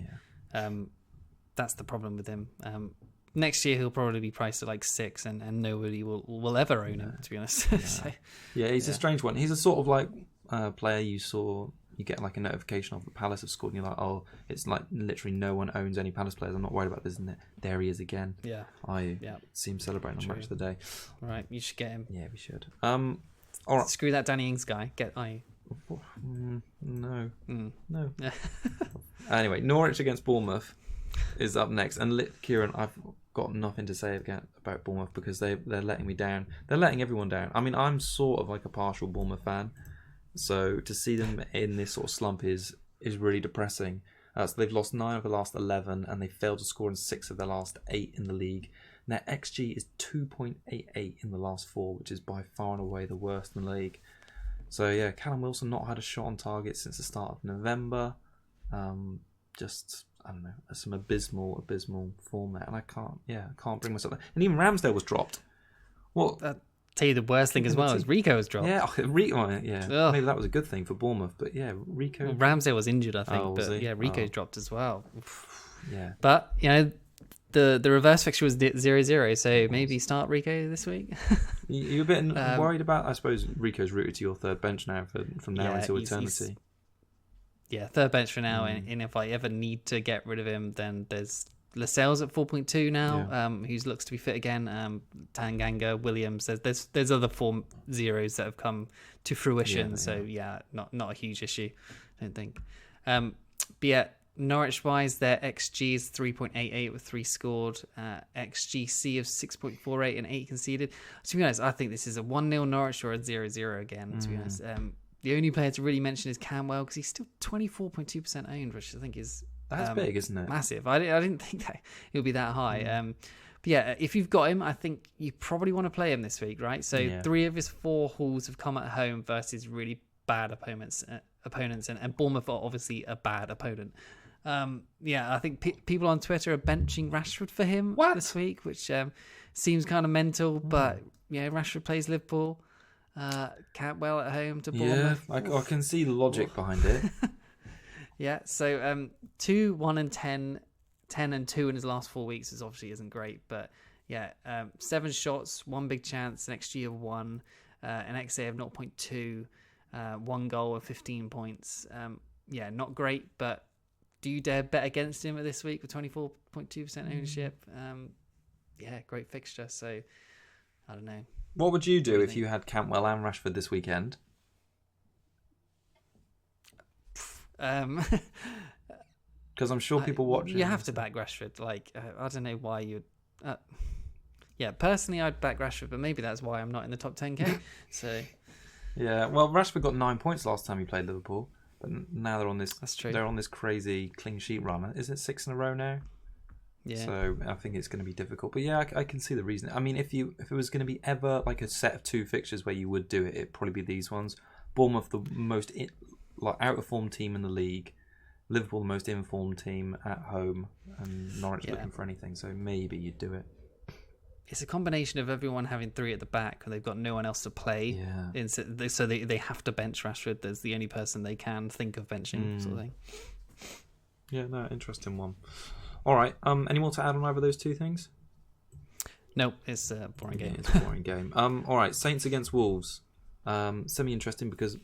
that's the problem with him. Next year, he'll probably be priced at like 6 and nobody will ever own him, to be honest. He's a strange one. He's a sort of like player you get like a notification of the Palace have scored, and you're like, oh, it's like literally no one owns any Palace players. I'm not worried about this, isn't it? There he is again. Yeah. I see him celebrating on Match of the Day. Right, you should get him. Yeah, we should. All right. Screw that Danny Ings guy. Get Ayew. No. Anyway, Norwich against Bournemouth is up next, and Kieran, I've got nothing to say about Bournemouth because they're letting me down. They're letting everyone down. I mean, I'm sort of like a partial Bournemouth fan. So to see them in this sort of slump is really depressing. So they've lost 9 of the last 11, and they failed to score in 6 of the last 8 in the league. And their XG is 2.88 in the last 4, which is by far and away the worst in the league. So yeah, Callum Wilson not had a shot on target since the start of November. I don't know, some abysmal form there, and I can't bring myself. And even Ramsdale was dropped. What? Tell you the worst thing as well is Rico was dropped. Yeah, maybe that was a good thing for Bournemouth, but yeah, Rico. Well, Ramsdale was injured, I think, but Rico's dropped as well. Yeah, but the reverse fixture was 0-0, so maybe start Rico this week. You're a bit worried about. I suppose Rico's rooted to your third bench now from now until eternity. Third bench for now, and if I ever need to get rid of him, then there's Lascelles at 4.2 now, who looks to be fit again. Tanganga, Williams. There's other 4 zeros that have come to fruition. Not a huge issue. don't think. But yeah, Norwich-wise, their XG is 3.88 with 3 scored. XGC of 6.48 and 8 conceded. To be honest, I think this is a 1-0 Norwich or a 0-0 again, to be honest. The only player to really mention is Camwell, because he's still 24.2% owned, which I think is... That's big, isn't it? Massive. I didn't think that it would be that high. But yeah, if you've got him, I think you probably want to play him this week, right? So 3 of his 4 hauls have come at home versus really bad opponents, and Bournemouth are obviously a bad opponent. I think people on Twitter are benching Rashford for him this week, which seems kind of mental. But yeah, Rashford plays Liverpool. Cantwell at home to Bournemouth. Yeah, I can see the logic behind it. Yeah, so 2, 1 and 10 and 2 in his last 4 weeks obviously isn't great, but yeah, 7 shots, 1 big chance, an XG of 1, an XA of 0.2, 1 goal of 15 points. Yeah, not great, but do you dare bet against him this week with 24.2% ownership? Yeah, great fixture, so I don't know. What would you do if you had Cantwell and Rashford this weekend? Because I'm sure people watching. You have to back Rashford. I don't know why you'd. Yeah, personally, I'd back Rashford, but maybe that's why I'm not in the top 10k. So. Yeah, well, Rashford got 9 points last time he played Liverpool, but now they're on this. That's true. They're on this crazy clean sheet run. Is it 6 in a row now? Yeah. So I think it's going to be difficult. But yeah, I can see the reason. I mean, if it was going to be ever like a set of 2 fixtures where you would do it, it'd probably be these ones. Bournemouth, the most out of form team in the league. Liverpool, the most informed team at home, and Norwich looking for anything. So maybe you'd do it. It's a combination of everyone having 3 at the back, and they've got no one else to play. Yeah. So they have to bench Rashford. There's the only person they can think of benching, sort of thing. Yeah, no, interesting one. All right. Any more to add on either of those 2 things? No, it's a boring game. It's a boring game. All right. Saints against Wolves. Semi-interesting because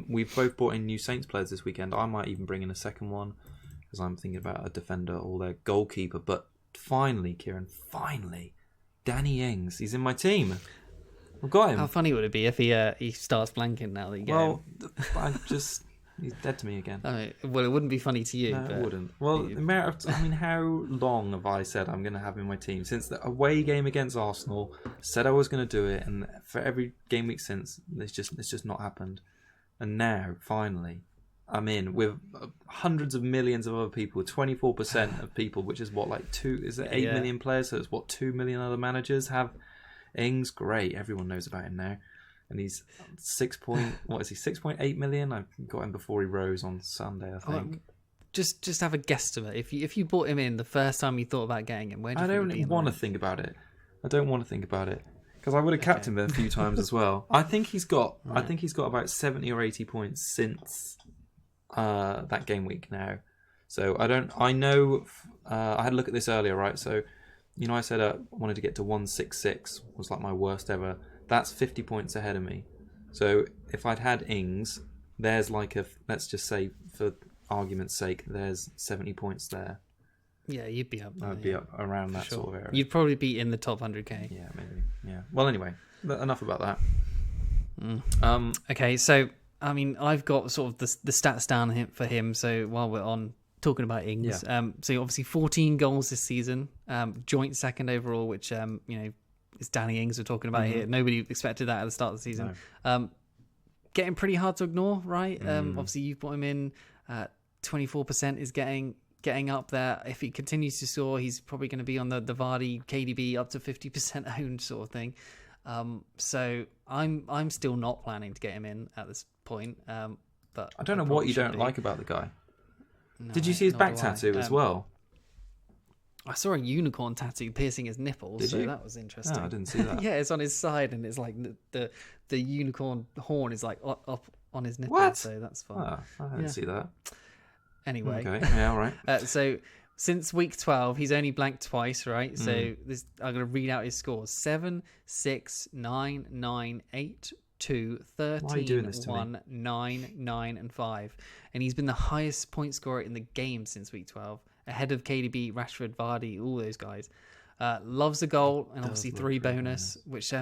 we've both brought in new Saints players this weekend. I might even bring in a second one because I'm thinking about a defender or their goalkeeper. But finally, Kieran, Danny Ings, he's in my team. I've got him. How funny would it be if he starts blanking now that you get him? He's dead to me again. Well, it wouldn't be funny to you. No, it wouldn't. Well, how long have I said I'm going to have him in my team? Since the away game against Arsenal, said I was going to do it, and for every game week since, it's just not happened. And now, finally, I'm in with hundreds of millions of other people, 24% of people, which is what, 8 million players? So it's 2 million other managers have Ings. Great, everyone knows about him now. And he's 6.8 million? I got him before he rose on Sunday, I think. Just have a guesstimate. If you bought him in the first time you thought about getting him, where do you think I don't want to think about it. I don't want to think about it because I would have capped him a few times as well. I think he's got about 70 or 80 points since that game week now. So I had a look at this earlier, right? So I said I wanted to get to 166 was like my worst ever. That's 50 points ahead of me. So if I'd had Ings, there's let's just say for argument's sake, there's 70 points there. Yeah, you'd be up. I'd be up around that sort of area. You'd probably be in the top 100k. Yeah, maybe. Yeah. Well, anyway, enough about that. Okay, so I mean, I've got sort of the stats down for him. So while we're on talking about Ings, so obviously 14 goals this season, joint second overall, which it's Danny Ings we're talking about here. Nobody expected that at the start of the season. No. Getting pretty hard to ignore, right? Obviously, you've put him in. 24% is getting up there. If he continues to soar, he's probably going to be on the Vardy, KDB up to 50% owned sort of thing. So I'm still not planning to get him in at this point. But I don't know what you don't like about the guy. No, did you see his back tattoo as well? I saw a unicorn tattoo piercing his nipples, that was interesting. No, I didn't see that. Yeah, it's on his side, and it's like the unicorn horn is like up on his nipple. What? So that's fine. I didn't see that. Anyway, okay, yeah, all right. So since week 12, he's only blanked twice, right? So I'm going to read out his scores: 7, 6, 9, 9, 8, 2, 13, 1, 9, 9, and 5. And he's been the highest point scorer in the game since week 12, ahead of KDB, Rashford, Vardy, all those guys. Loves a goal, and obviously 3 bonus, which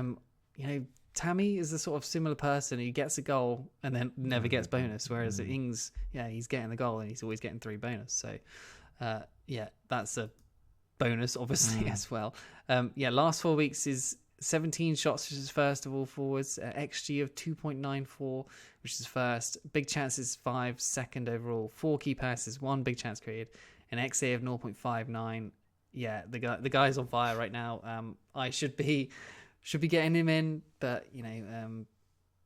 Tammy is the sort of similar person who gets a goal and then never gets bonus, whereas Ings, he's getting the goal and he's always getting 3 bonus. So, that's a bonus, obviously, as well. Last 4 weeks is 17 shots, which is first of all forwards. XG of 2.94, which is first. Big chances 5, second overall. 4 key passes, 1 big chance created. An XA of 0.59. Yeah, the guy's on fire right now. I should be getting him in, but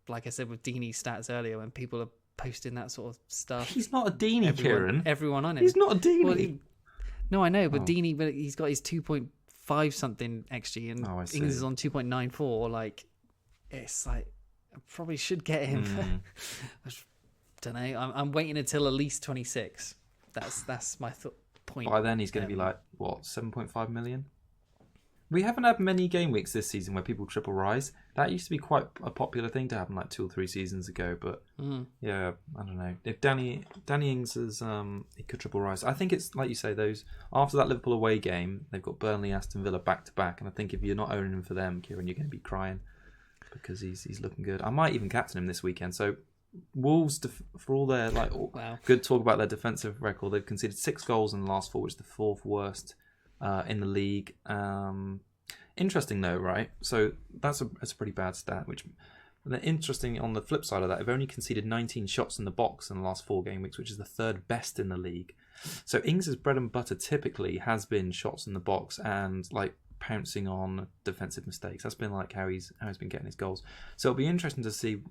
like I said with Deeney's stats earlier, when people are posting that sort of stuff, he's not a Deeney, Kieran. Everyone on him. He's not a Deeney. Well, no, I know, but Deeney, but he's got his 2.5 something XG, and Ings is on 2.94. Like, it's like I probably should get him. I don't know. I'm waiting until at least 26. That's my point. By then he's going to be like what, 7.5 million. We haven't had many game weeks this season where people triple rise. That used to be quite a popular thing to happen like 2 or 3 seasons ago. But yeah, I don't know. If Danny Ings is, he could triple rise. I think it's like you say, those after that Liverpool away game, they've got Burnley, Aston Villa back to back, and I think if you're not owning him for them, Kieran, you're going to be crying because he's looking good. I might even captain him this weekend. So Wolves, for all their good talk about their defensive record, they've conceded 6 goals in the last 4, which is the 4th worst in the league. Interesting though, right? So that's a pretty bad stat. Interesting on the flip side of that, they've only conceded 19 shots in the box in the last 4 game weeks, which is the 3rd best in the league. So Ings' bread and butter typically has been shots in the box and like pouncing on defensive mistakes. That's been like how he's been getting his goals. So it'll be interesting to see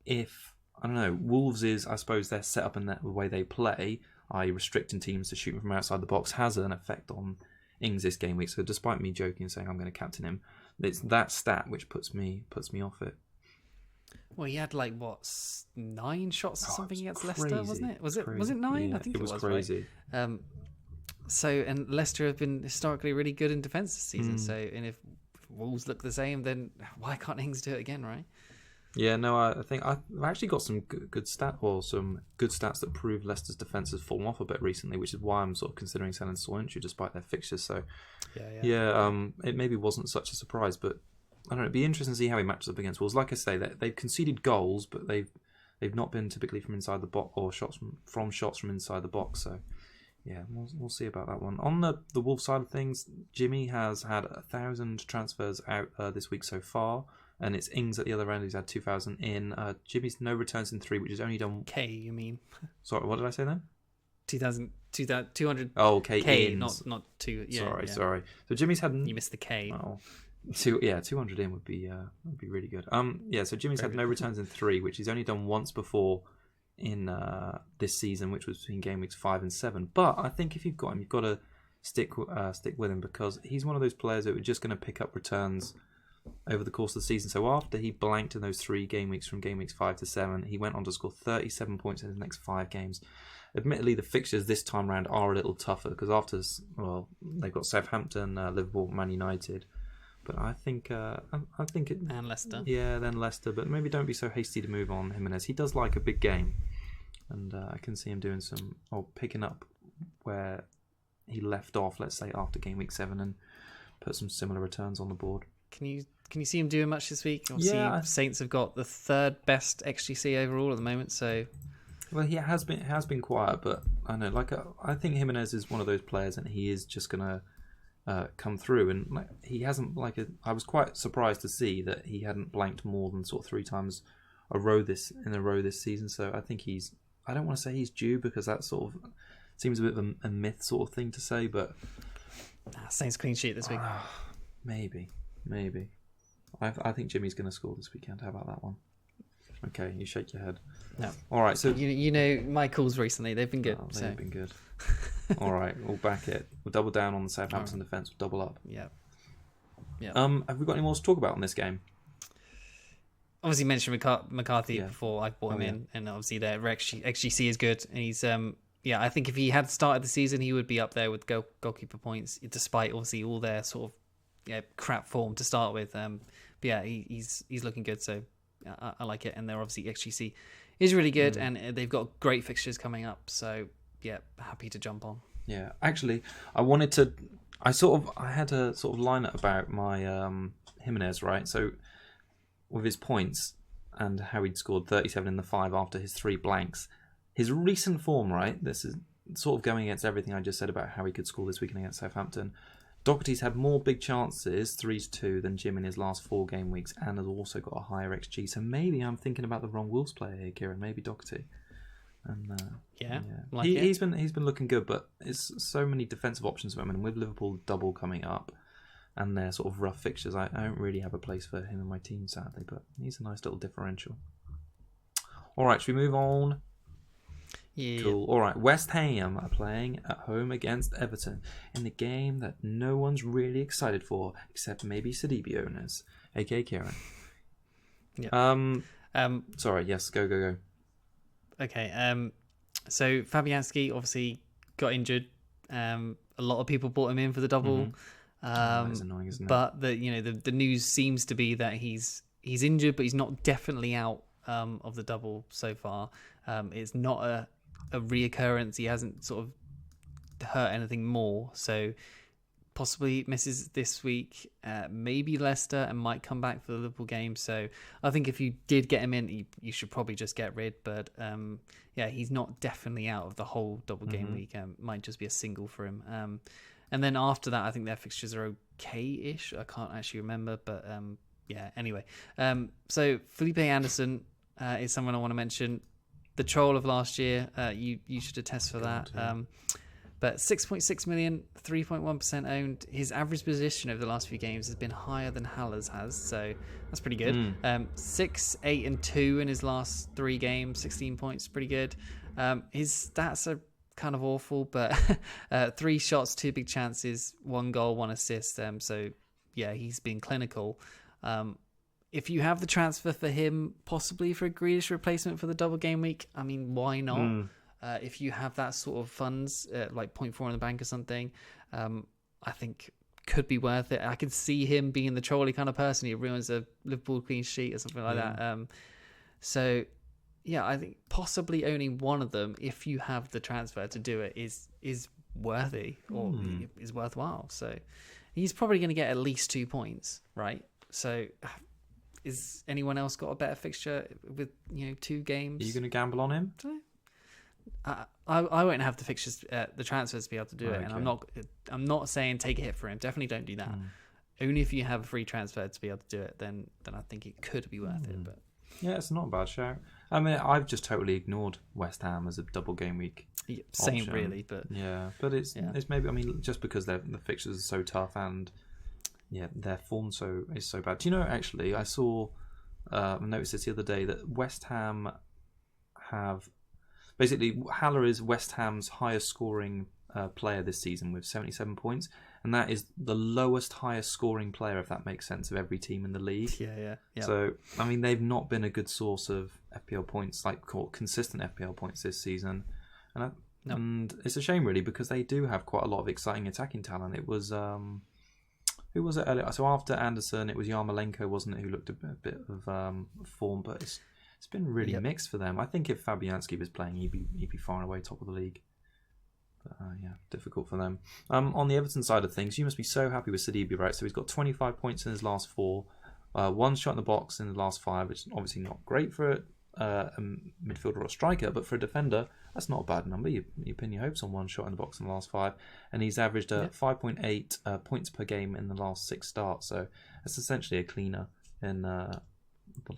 if, I don't know, Wolves is, I suppose, their setup and the way they play, i.e. restricting teams to shooting from outside the box, has an effect on Ings this game week. So despite me joking and saying I'm going to captain him, it's that stat which puts me off it. Well, he had 9 shots or something against crazy. Leicester, wasn't it? Was it 9? Yeah, I think it was crazy. Right? And Leicester have been historically really good in defence this season. So, and if Wolves look the same, then why can't Ings do it again, right? Yeah, no, I think I've actually got some good stats that prove Leicester's defence has fallen off a bit recently, which is why I'm sort of considering selling Soyuncu despite their fixtures. So, it maybe wasn't such a surprise, but I don't know. It'd be interesting to see how he matches up against Wolves. Like I say, they've conceded goals, but they've not been typically from inside the box or shots from inside the box. So, yeah, we'll see about that one. On the Wolves side of things, Jimmy has had 1,000 transfers out this week so far. And it's Ings at the other end who's had 2,000 in. Jimmy's no returns in 3, which has only done... K, you mean? Sorry, what did I say then? 200... Oh, K, K, ins. not 2. Yeah, Sorry. So Jimmy's had... You missed the K. Oh, 200 in would be really good. So Jimmy's had no returns in 3, which he's only done once before in this season, which was between game weeks 5 and 7. But I think if you've got him, you've got to stick with him because he's one of those players that are just going to pick up returns over the course of the season. So after he blanked in those 3 game weeks from game weeks 5 to 7, he went on to score 37 points in his next 5 games. Admittedly, the fixtures this time round are a little tougher because they've got Southampton, Liverpool, Man United. But I think and Leicester. Yeah, then Leicester. But maybe don't be so hasty to move on Jimenez. He does like a big game, and I can see him doing picking up where he left off. Let's say after game week 7 and put some similar returns on the board. Can you see him doing much this week? Obviously, Saints have got the 3rd best XGC overall at the moment. So, well, he has been quiet, but I know, I think Jimenez is one of those players, and he is just gonna come through. And he hasn't I was quite surprised to see that he hadn't blanked more than sort of 3 times in a row this season. So I think I don't want to say he's due because that sort of seems a bit of a myth sort of thing to say, but Saints clean sheet this week. Maybe. I think Jimmy's going to score this weekend. How about that one? Okay, you shake your head. No. All right, so... You know my calls recently. They've been good. They've been good. All right, we'll back it. We'll double down on the Southampton defence. We'll double up. Yeah. Have we got any more to talk about on this game? Obviously, mentioned McCarthy before I brought him in. And obviously, their XGC is good. And he's... I think if he had started the season, he would be up there with goalkeeper points, despite obviously all their sort of crap form to start with. He's looking good, so I like it. And they're obviously XGC is really good, and they've got great fixtures coming up. So happy to jump on. Yeah, actually, I had a sort of lineup about my Jimenez, right? So with his points and how he'd scored 37 in the 5 after his 3 blanks. His recent form, right? This is sort of going against everything I just said about how he could score this weekend against Southampton. Doherty's had more big chances, 3-2, than Jim in his last 4 game weeks, and has also got a higher XG. So maybe I'm thinking about the wrong Wolves player here, Kieran. Maybe Doherty. And he's been looking good, but it's so many defensive options for him. And with Liverpool double coming up and their sort of rough fixtures, I don't really have a place for him in my team, sadly. But he's a nice little differential. All right, should we move on? Yeah. Cool. All right, West Ham are playing at home against Everton in the game that no one's really excited for, except maybe Sidibe owners, aka Kieran. Yeah. Sorry. Yes. Go. Okay. So Fabianski obviously got injured. A lot of people brought him in for the double. That is annoying, isn't it? But the news seems to be that he's injured, but he's not definitely out of the double so far. It's not a reoccurrence. He hasn't sort of hurt anything more, so possibly misses this week. Maybe Leicester, and might come back for the Liverpool game. So I think if you did get him in, you should probably just get rid. But he's not definitely out of the whole double game week. Might just be a single for him. And then after that, I think their fixtures are okay-ish. I can't actually remember, but anyway. So Felipe Anderson is someone I want to mention. The troll of last year, you should attest for that. But 6.6 million, 3.1% owned. His average position over the last few games has been higher than Haller's has, so that's pretty good. 6, 8, and 2 in his last 3 games, 16 points, pretty good. His stats are kind of awful, but 3 shots, 2 big chances, 1 goal, 1 assist. So yeah, he's been clinical. If you have the transfer for him, possibly for a Grealish replacement for the double game week, I mean, why not? If you have that sort of funds, like 0.4 in the bank or something, I think could be worth it. I could see him being the trolley kind of person. He ruins a Liverpool clean sheet or something like that. So, yeah, I think possibly owning one of them, if you have the transfer to do it, is worthy or is worthwhile. So he's probably going to get at least 2 points, right? So is anyone else got a better fixture with 2 games? Are you going to gamble on him? I won't have the fixtures, the transfers to be able to do it, and I'm not saying take a hit for him. Definitely don't do that. Only if you have a free transfer to be able to do it, then I think it could be worth it. But yeah, it's not a bad shout. I mean, I've just totally ignored West Ham as a double game week. Same really, but but it's maybe, I mean, just because the fixtures are so tough and their form is so bad. Do you know, actually, I saw noticed this the other day that West Ham have basically, Haller is West Ham's highest scoring player this season with 77 points, and that is the lowest highest scoring player, if that makes sense, of every team in the league. Yeah. So I mean, they've not been a good source of FPL points, like consistent FPL points this season, and it's a shame really, because they do have quite a lot of exciting attacking talent. It was who was it earlier? So after Anderson, it was Yarmolenko, wasn't it, who looked a bit of form, but it's been really mixed for them. I think if Fabianski was playing, he'd be far and away top of the league. But difficult for them. On the Everton side of things, you must be so happy with Sidibe, right? So he's got 25 points in his last 4, 1 shot in the box in the last 5, which is obviously not great for a midfielder or a striker, but for a defender, that's not a bad number. You pin your hopes on 1 shot in the box in the last 5, and he's averaged 5.8 points per game in the last 6 starts. So that's essentially a cleaner in the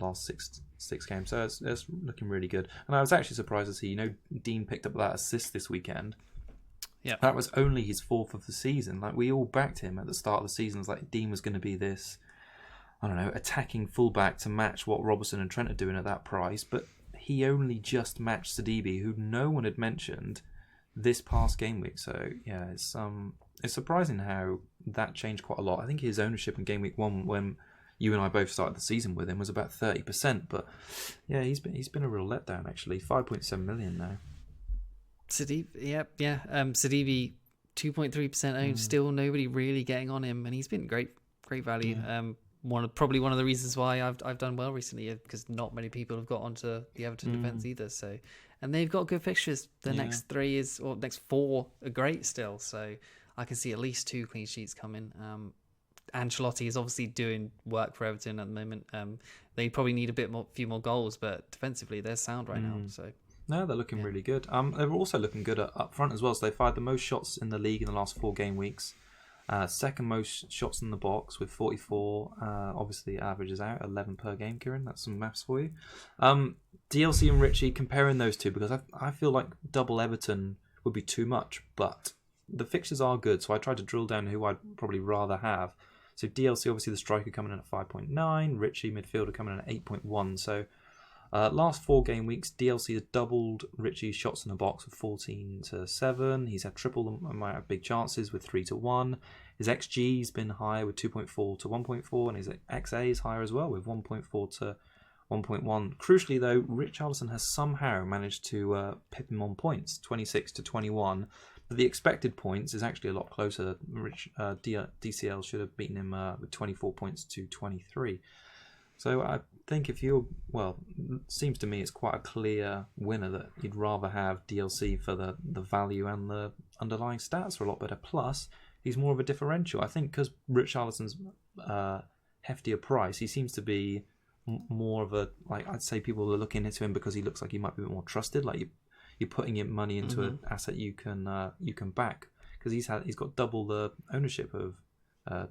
last six games. So it's looking really good. And I was actually surprised to see, Dean picked up that assist this weekend. Yeah, that was only his 4th of the season. Like, we all backed him at the start of the season. It was like Dean was going to be this, I don't know, attacking fullback to match what Robertson and Trent are doing at that price. But he only just matched Sidibe, who no one had mentioned this past game week. So yeah, it's surprising how that changed quite a lot. I think his ownership in game week 1, when you and I both started the season with him, was about 30%. But yeah, he's been a real letdown actually. 5.7 million now. Sidibe, Sidibe, 2.3% owned. Still nobody really getting on him, and he's been great value. Probably one of the reasons why I've done well recently, because not many people have got onto the Everton defence either. So, and they've got good fixtures. The next 4 are great still. So I can see at least 2 clean sheets coming. Ancelotti is obviously doing work for Everton at the moment. They probably need few more goals, but defensively they're sound right now. So no, they're looking really good. They were also looking good up front as well. So they fired the most shots in the league in the last 4 game weeks. Second most shots in the box with 44. Obviously, averages out 11 per game. Kieran, that's some maths for you. DLC and Richie, comparing those two, because I feel like double Everton would be too much, but the fixtures are good. So I tried to drill down who I'd probably rather have. So DLC, obviously the striker coming in at 5.9, Richie midfielder coming in at 8.1. So last 4 game weeks, DLC has doubled Richie's shots in the box with 14-7. He's had triple the amount of big chances with 3-1. His XG's been higher with 2.4 to 1.4, and his XA is higher as well with 1.4 to 1.1. Crucially, though, Richarlison has somehow managed to pip him on points, 26 to 21. But the expected points is actually a lot closer. DCL should have beaten him with 24 points to 23. So I think seems to me it's quite a clear winner that you'd rather have DLC for the value, and the underlying stats are a lot better. Plus, he's more of a differential. I think because Richarlison's heftier price, he seems to be more of a, like, I'd say people are looking into him because he looks like he might be a bit more trusted. Like you're putting your money into an asset you can back, because he's got double the ownership of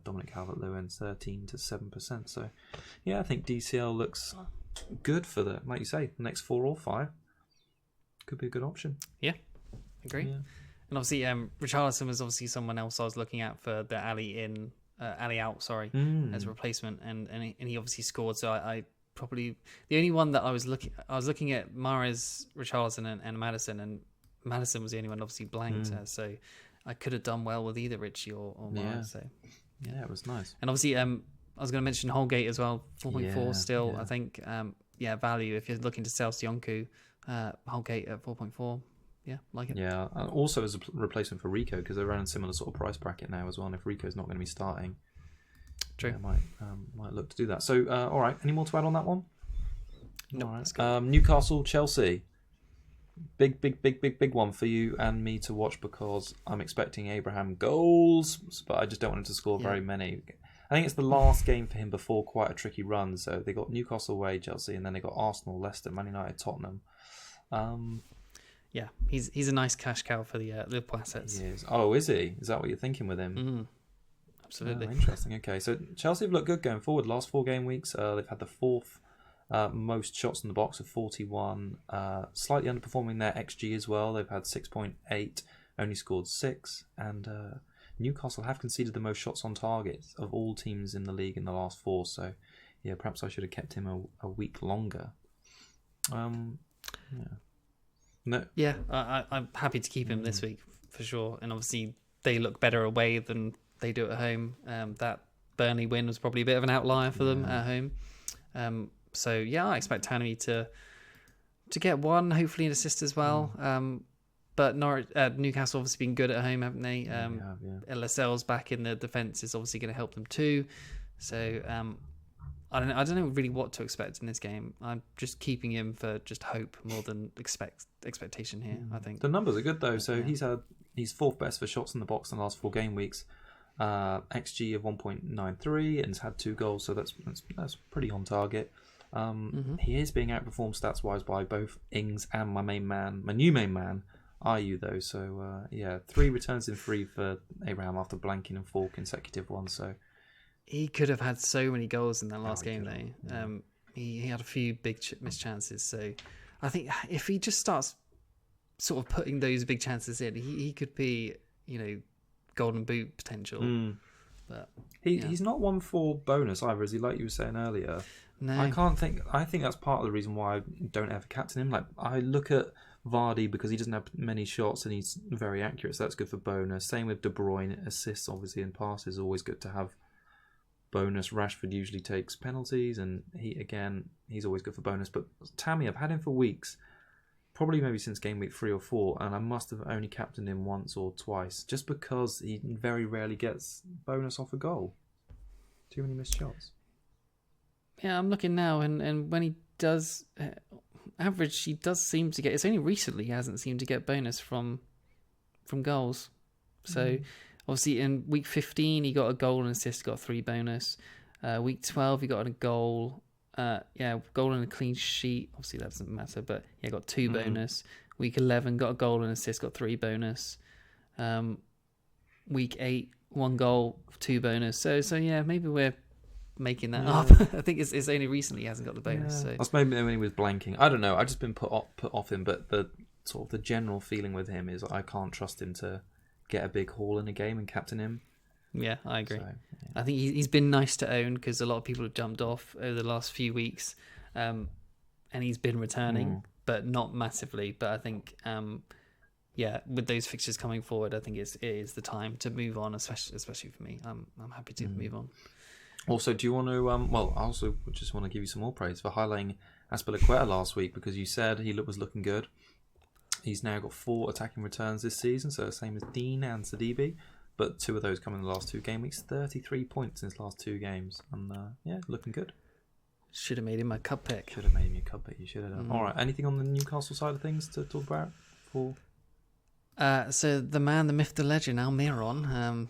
Dominic Calvert-Lewin, 13 to 7%. So yeah, I think DCL looks good for like you say, the next 4 or 5 could be a good option. Yeah, agree. Yeah. And obviously, Richarlison was obviously someone else I was looking at for the Ali out, as a replacement, and he obviously scored. So I probably the only one that I was looking at Mahrez, Richarlison, and Maddison, and Maddison was the only one obviously blanked. So I could have done well with either Richie or Mahrez. Yeah. So yeah, it was nice. And obviously, I was going to mention Holgate as well, 4.4 still. Yeah. I think value if you're looking to sell Sionku, Holgate at 4.4. Yeah, like it. Yeah, and also as a replacement for Rico, because they're around a similar sort of price bracket now as well. And if Rico's not going to be starting, true, might look to do that. So, all right, any more to add on that one? No. All right. Newcastle, Chelsea, big one for you and me to watch, because I'm expecting Abraham goals, but I just don't want him to score very many. I think it's the last game for him before quite a tricky run. So they got Newcastle away, Chelsea, and then they got Arsenal, Leicester, Man United, Tottenham. Yeah, he's a nice cash cow for the Liverpool assets. He is. Oh, is he? Is that what you're thinking with him? Absolutely. Oh, interesting. Okay, so Chelsea have looked good going forward. Last 4 game weeks, they've had the 4th most shots in the box of 41. Slightly underperforming their XG as well. They've had 6.8, only scored 6. And Newcastle have conceded the most shots on target of all teams in the league in the last 4. So, yeah, perhaps I should have kept him a week longer. No. Yeah, I'm happy to keep him this week for sure. And obviously, they look better away than they do at home. That Burnley win was probably a bit of an outlier for them at home. So yeah, I expect Tannery to get one, hopefully an assist as well. But Newcastle obviously been good at home, haven't they? Lascelles back in the defence is obviously going to help them too. So I don't know really what to expect in this game. I'm just keeping him for just hope more than expectation here. I think the numbers are good though. So he's 4th best for shots in the box in the last 4 game weeks. XG of 1.93 and has had 2 goals. So that's pretty on target. He is being outperformed stats wise by both Ings and my new main man, Ayew though. So 3 returns in 3 for Abraham after blanking in 4 consecutive ones. So. He could have had so many goals in that last game, though. Yeah. He had a few big missed chances. So I think if he just starts sort of putting those big chances in, he could be, golden boot potential. But he's not one for bonus either, is he? Like you were saying earlier. No, I think that's part of the reason why I don't ever captain him. Like I look at Vardy because he doesn't have many shots and he's very accurate, so that's good for bonus. Same with De Bruyne, assists obviously and passes always good to have. Bonus. Rashford usually takes penalties, and he's always good for bonus. But Tammy, I've had him for weeks, probably maybe since game week 3 or 4, and I must have only captained him once or twice, just because he very rarely gets bonus off a goal. Too many missed shots. Yeah, I'm looking now, and when he does average, he does seem to get. It's only recently he hasn't seemed to get bonus from goals. So Obviously, in week 15, he got a goal and assist, got 3 bonus. Week 12, he got a goal. Goal and a clean sheet. Obviously, that doesn't matter, but yeah, got 2 bonus. Week 11, got a goal and assist, got 3 bonus. Week 8, 1 goal, 2 bonus. So yeah, maybe we're making that up. I think it's only recently he hasn't got the bonus. So that's maybe when he was blanking. I don't know. I've just been put off him, but the sort of the general feeling with him is I can't trust him to get a big haul in a game and captain him. Yeah, I agree. So, I think he's been nice to own because a lot of people have jumped off over the last few weeks, and he's been returning, but not massively. But I think, with those fixtures coming forward, I think it is the time to move on, especially for me. I'm happy to move on. Also, do you want to? I also just want to give you some more praise for highlighting FPL last week because you said he was looking good. He's now got 4 attacking returns this season, so the same as Dean and Sadibi. But 2 of those come in the last 2 game weeks. 33 points in his last 2 games. And looking good. Should have made him a cup pick. Should have made him a cup pick. You should have done. All right. Anything on the Newcastle side of things to talk about? So the man, the myth, the legend, Almiron,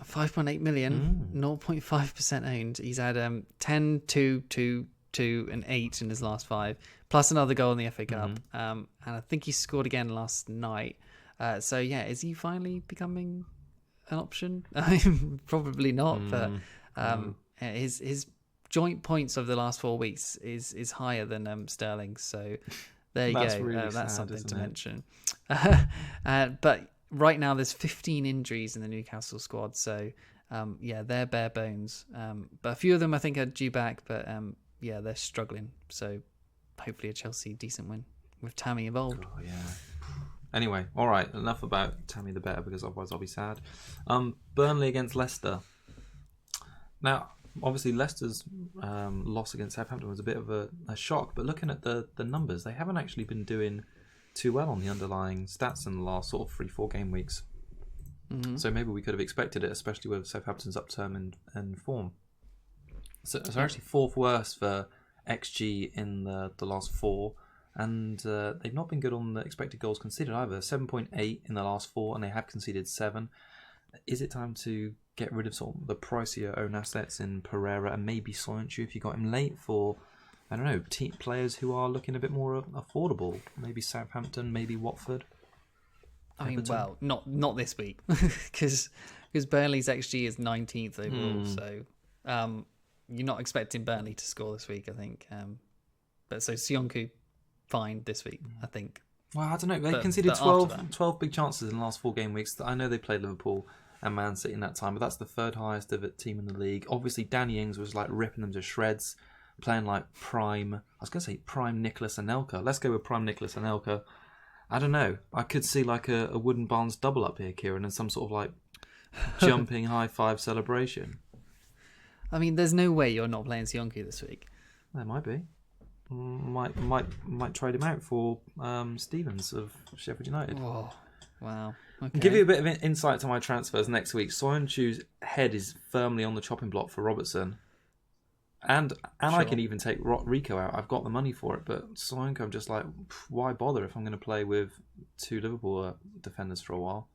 5.8 million, 0.5% owned. He's had 10, 2, 2, 2, and 8 in his last 5, plus another goal in the FA Cup. And I think he scored again last night. Is he finally becoming an option? Probably not, but his joint points of the last 4 weeks is higher than Sterling. So there you go. Really that's sad, something to mention. But right now there's 15 injuries in the Newcastle squad. So they're bare bones. But a few of them I think are due back. But they're struggling. So hopefully a Chelsea decent win with Tammy involved. Oh, yeah. Anyway, all right, enough about Tammy the better because otherwise I'll be sad. Burnley against Leicester. Now, obviously Leicester's loss against Southampton was a bit of a shock, but looking at the numbers, they haven't actually been doing too well on the underlying stats in the last sort of 3-4 game weeks. So maybe we could have expected it, especially with Southampton's upturn in form. So actually 4th worst for XG in the last 4. And they've not been good on the expected goals conceded either. 7.8 in the last 4, and they have conceded 7. Is it time to get rid of sort of the pricier own assets in Pereira and maybe Soyuncu if you got him late for, I don't know, players who are looking a bit more affordable? Maybe Southampton, maybe Watford. I mean, well, not this week because Burnley's XG is 19th overall. So you're not expecting Burnley to score this week, I think. But so Soyuncu, fine this week, I think. Well, I don't know. They conceded 12 big chances in the last 4 game weeks. I know they played Liverpool and Man City in that time, but that's the 3rd highest of a team in the league. Obviously, Danny Ings was like ripping them to shreds, playing like prime. I was going to say prime Nicholas Anelka. Let's go with prime Nicholas Anelka. I don't know. I could see like a Wooden Barnes double up here, Kieran, and some sort of like jumping high five celebration. I mean, there's no way you're not playing Soyuncu this week. There might be. Might trade him out for Stevens of Sheffield United. Oh, wow. Okay. I'll give you a bit of insight to my transfers next week. Soyuncu's head is firmly on the chopping block for Robertson. And sure. I can even take Rico out. I've got the money for it, but Soyuncu, I'm just like, why bother if I'm going to play with 2 Liverpool defenders for a while?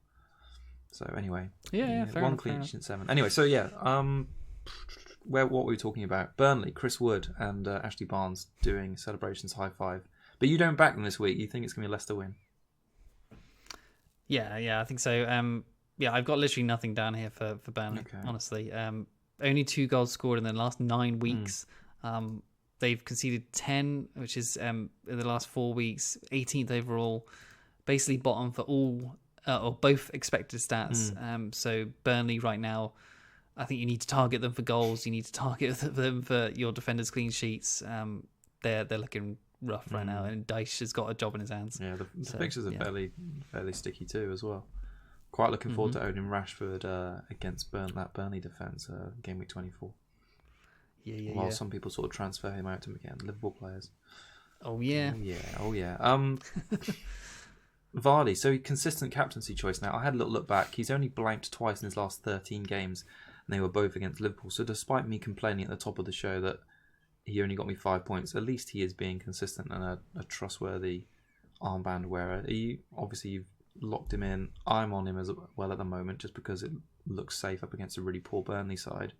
So anyway, fair 1 enough, clean sheet, 7. Anyway, so what were we talking about? Burnley, Chris Wood and Ashley Barnes doing celebrations high five. But you don't back them this week. You think it's going to be a Leicester win? Yeah, I think so. I've got literally nothing down here for Burnley, honestly. Only 2 goals scored in the last 9 weeks. They've conceded 10, which is in the last 4 weeks, 18th overall, basically bottom for all or both expected stats. So Burnley right now, I think you need to target them for goals. You need to target them for your defenders' clean sheets. They're looking rough right now, and Dyche has got a job in his hands. Yeah, the fixtures are fairly sticky too as well. Quite looking forward to owning Rashford against that Burnley defence, game week 24. While some people sort of transfer him out to again Liverpool players. Oh yeah. Vardy, so consistent captaincy choice now. I had a little look back. He's only blanked twice in his last 13 games, and they were both against Liverpool. So despite me complaining at the top of the show that he only got me 5 points, at least he is being consistent and a trustworthy armband wearer. You've locked him in. I'm on him as well at the moment just because it looks safe up against a really poor Burnley side.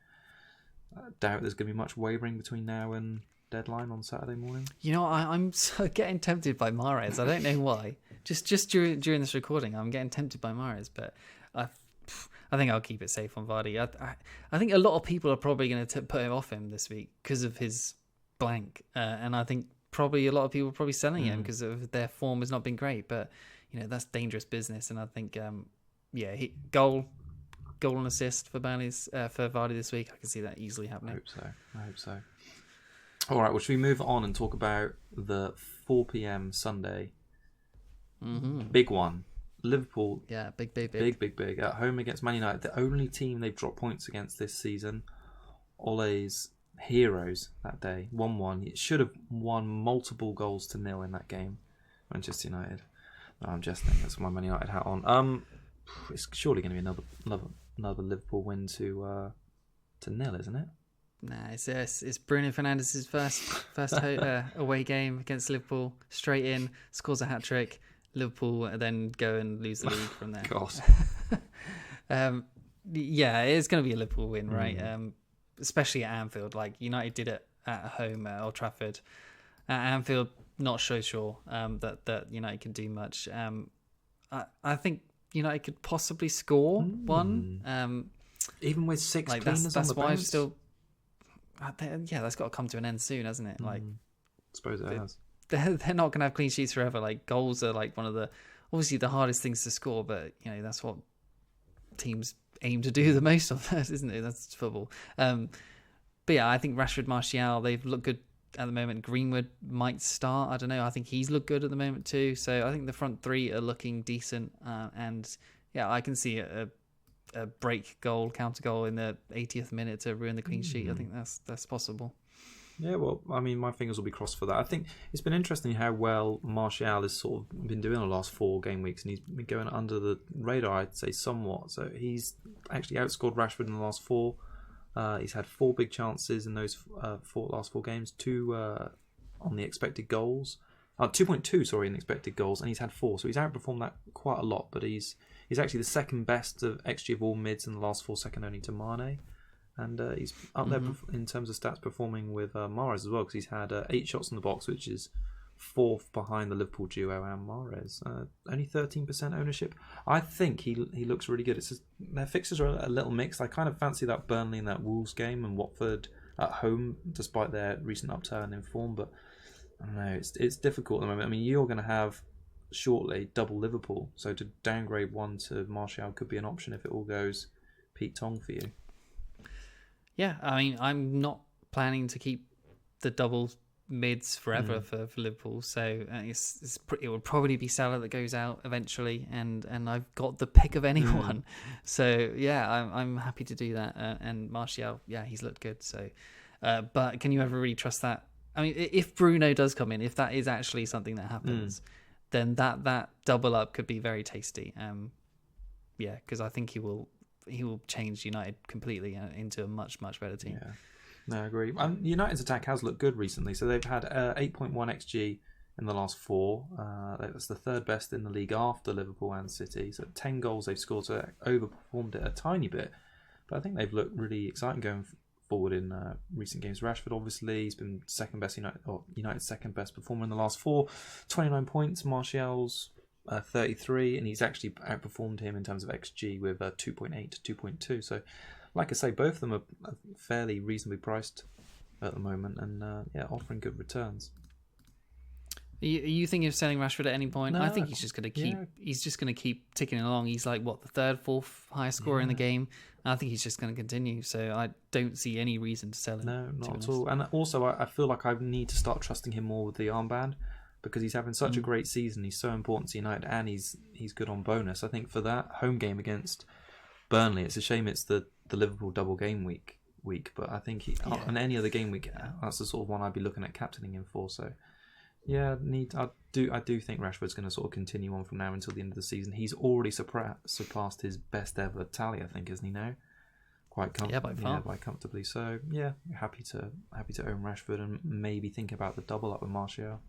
I doubt there's going to be much wavering between now and deadline on Saturday morning. You know, I'm so getting tempted by Mahrez. I don't know why. Just during this recording, I'm getting tempted by Mahrez, but I think I'll keep it safe on Vardy. I think a lot of people are probably going to put him off him this week because of his blank, and I think probably a lot of people are probably selling him because of their form has not been great. But you know, that's dangerous business, and I think goal and assist for Vardy this week. I can see that easily happening. I hope so. All right, well, should we move on and talk about the 4 p.m. Sunday? Big one. Liverpool. Yeah, big. At home against Man United. The only team they've dropped points against this season. Ole's heroes that day. 1-1. It should have won multiple goals to nil in that game. Manchester United. No, I'm jesting. That's my Man United hat on. It's surely going to be another Liverpool win to nil, isn't it? Nah, it's Bruno Fernandes's first away game against Liverpool. Straight in, scores a hat trick. Liverpool then go and lose the league from there. God. Yeah, it's going to be a Liverpool win, right? Especially at Anfield. Like United did it at home at Old Trafford. At Anfield, not so sure that United can do much. I think United could possibly score one. Even with six like cleaners on the why bench? I've still. Yeah, that's got to come to an end soon, hasn't it? Like, I suppose it has. They're not going to have clean sheets forever. Like goals are like one of the obviously the hardest things to score, but you know that's what teams aim to do the most of, that, isn't it? That's football. But yeah, I think Rashford, Martial, they've looked good at the moment. Greenwood might start. I don't know. I think he's looked good at the moment too. So I think the front three are looking decent. And yeah, I can see a break goal, counter goal in the 80th minute to ruin the clean sheet. I think that's possible. Yeah, well, I mean, my fingers will be crossed for that. I think it's been interesting how well Martial has sort of been doing the last 4 game weeks, and he's been going under the radar, I'd say, somewhat. So he's actually outscored Rashford in the last 4. He's had 4 big chances in those last 4 games, 2 on the expected goals. 2.2, sorry, in expected goals, and he's had 4. So he's outperformed that quite a lot, but he's actually the second best of XG of all mids in the last 4, second only to Mane. And he's up there in terms of stats performing with Mahrez as well, because he's had 8 shots in the box, which is 4th behind the Liverpool duo and Mahrez. Only 13% ownership. I think he looks really good. It's just, their fixtures are a little mixed. I kind of fancy that Burnley and that Wolves game and Watford at home, despite their recent upturn in form. But I don't know, it's difficult at the moment. I mean, you're going to have shortly double Liverpool, so to downgrade one to Martial could be an option if it all goes Pete Tong for you. Yeah, I mean, I'm not planning to keep the double mids forever for Liverpool, so it will probably be Salah that goes out eventually, and I've got the pick of anyone. So yeah, I'm happy to do that. And Martial, yeah, he's looked good. So, but can you ever really trust that? I mean, if Bruno does come in, if that is actually something that happens, then that double up could be very tasty. Yeah, because I think he will change United completely into a much, much better team. Yeah, no, I agree. United's attack has looked good recently. So they've had 8.1 XG in the last 4. That's the 3rd best in the league after Liverpool and City. So 10 goals they've scored, so overperformed it a tiny bit. But I think they've looked really exciting going forward in recent games. Rashford, obviously, he's been United's second best performer in the last 4. 29 points. Martial's 33, and he's actually outperformed him in terms of XG with 2.8 to 2.2. So, like I say, both of them are fairly reasonably priced at the moment, and offering good returns. Are you thinking of selling Rashford at any point? No, I think he's just going to keep. Yeah. He's just going to keep ticking along. He's like the 3rd, 4th highest scorer in the game. I think he's just going to continue. So I don't see any reason to sell him. No, not at all. And also, I feel like I need to start trusting him more with the armband, because he's having such a great season. He's so important to United, and he's good on bonus. I think for that home game against Burnley, it's a shame it's the Liverpool double game week, but I think on any other game week, that's the sort of one I'd be looking at captaining him for. So yeah, I do think Rashford's going to sort of continue on from now until the end of the season. He's already surpassed his best ever tally, I think, isn't he now? Quite comfortably. So yeah, happy to own Rashford and maybe think about the double up with Martial.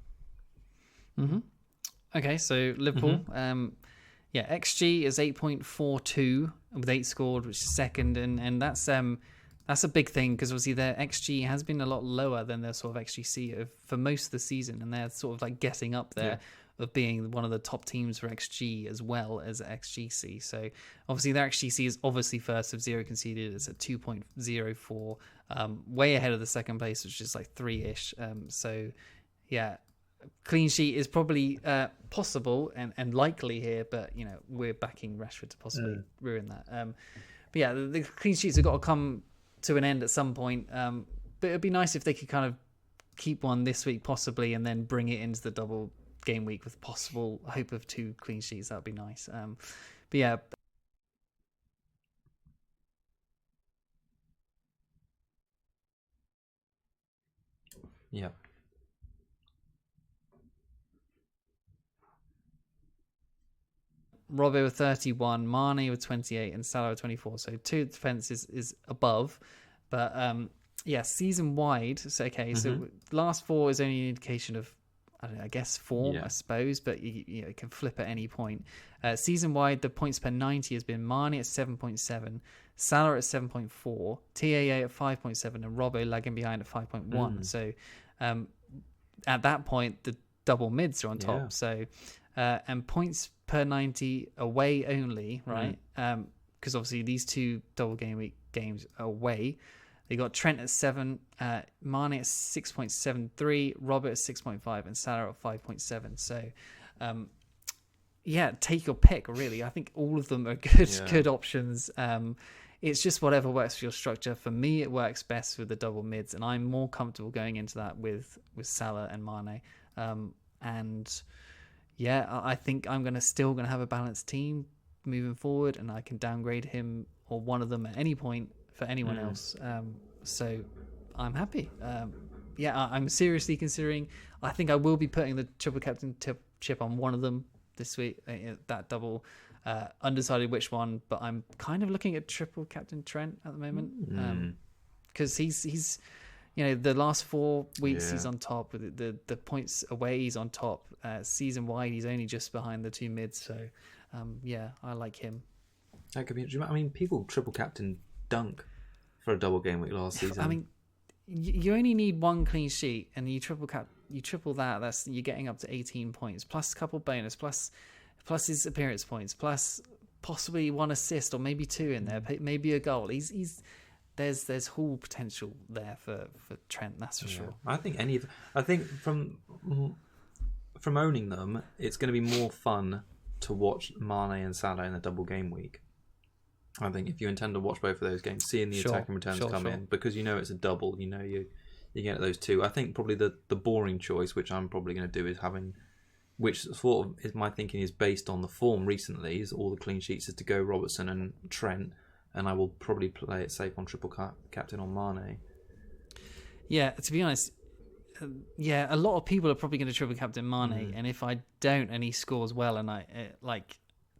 Okay, so Liverpool, XG is 8.42 with 8 scored, which is second, and that's a big thing because obviously their XG has been a lot lower than their sort of XGC for most of the season, and they're sort of like getting up there of being one of the top teams for XG as well as XGC. So obviously their XGC is obviously first of 0 conceded. It's at 2.04, way ahead of the second place, which is like 3-ish. So yeah, clean sheet is probably possible and likely here, but you know, we're backing Rashford to possibly ruin that. But yeah, the clean sheets have got to come to an end at some point. But it'd be nice if they could kind of keep one this week possibly, and then bring it into the double game week with possible hope of 2 clean sheets. That'd be nice. But yeah. Yeah. Robbo with 31, Mane with 28, and Salah with 24. So 2 defense is above. But season wide. So so last 4 is only an indication of, I don't know, I guess form, I suppose, but you know, it can flip at any point. Season wide, the points per 90 has been Mane at 7.7, Salah at 7.4, TAA at 5.7, and Robbo lagging behind at 5.1. So at that point, the double mids are on top. So and points per 90 away only, right? Because obviously these 2 double game week games are away. They got Trent at 7, Mane at 6.73, Robert at 6.5, and Salah at 5.7. So, take your pick, really. I think all of them are good options. It's just whatever works for your structure. For me, it works best with the double mids, and I'm more comfortable going into that with Salah and Mane. I think I'm still going to have a balanced team moving forward, and I can downgrade him or one of them at any point for anyone else. So I'm happy. I'm seriously considering. I think I will be putting the triple captain chip on one of them this week. That double, undecided which one, but I'm kind of looking at triple captain Trent at the moment because he's the last 4 weeks he's on top with the points away. He's on top. Season wide, he's only just behind the 2 mids. So I like him. That could be. I mean, people triple captain Dunk for a double game week last season. I mean, you only need 1 clean sheet, and you triple that. That's you're getting up to 18 points plus a couple bonus, plus his appearance points, plus possibly 1 assist or maybe 2 in there, maybe a goal. There's whole potential there for Trent. That's for sure. I think from owning them, it's going to be more fun to watch Mane and Salah in a double game week. I think if you intend to watch both of those games, seeing the attacking returns come in, because you know it's a double, you know you get those 2. I think probably the boring choice, which I'm probably going to do, is having, which sort of is my thinking is based on the form recently, is all the clean sheets is to go Robertson and Trent, and I will probably play it safe on triple captain on Mane. Yeah, to be honest, a lot of people are probably going to triple captain Mane, and if I don't and he scores well, and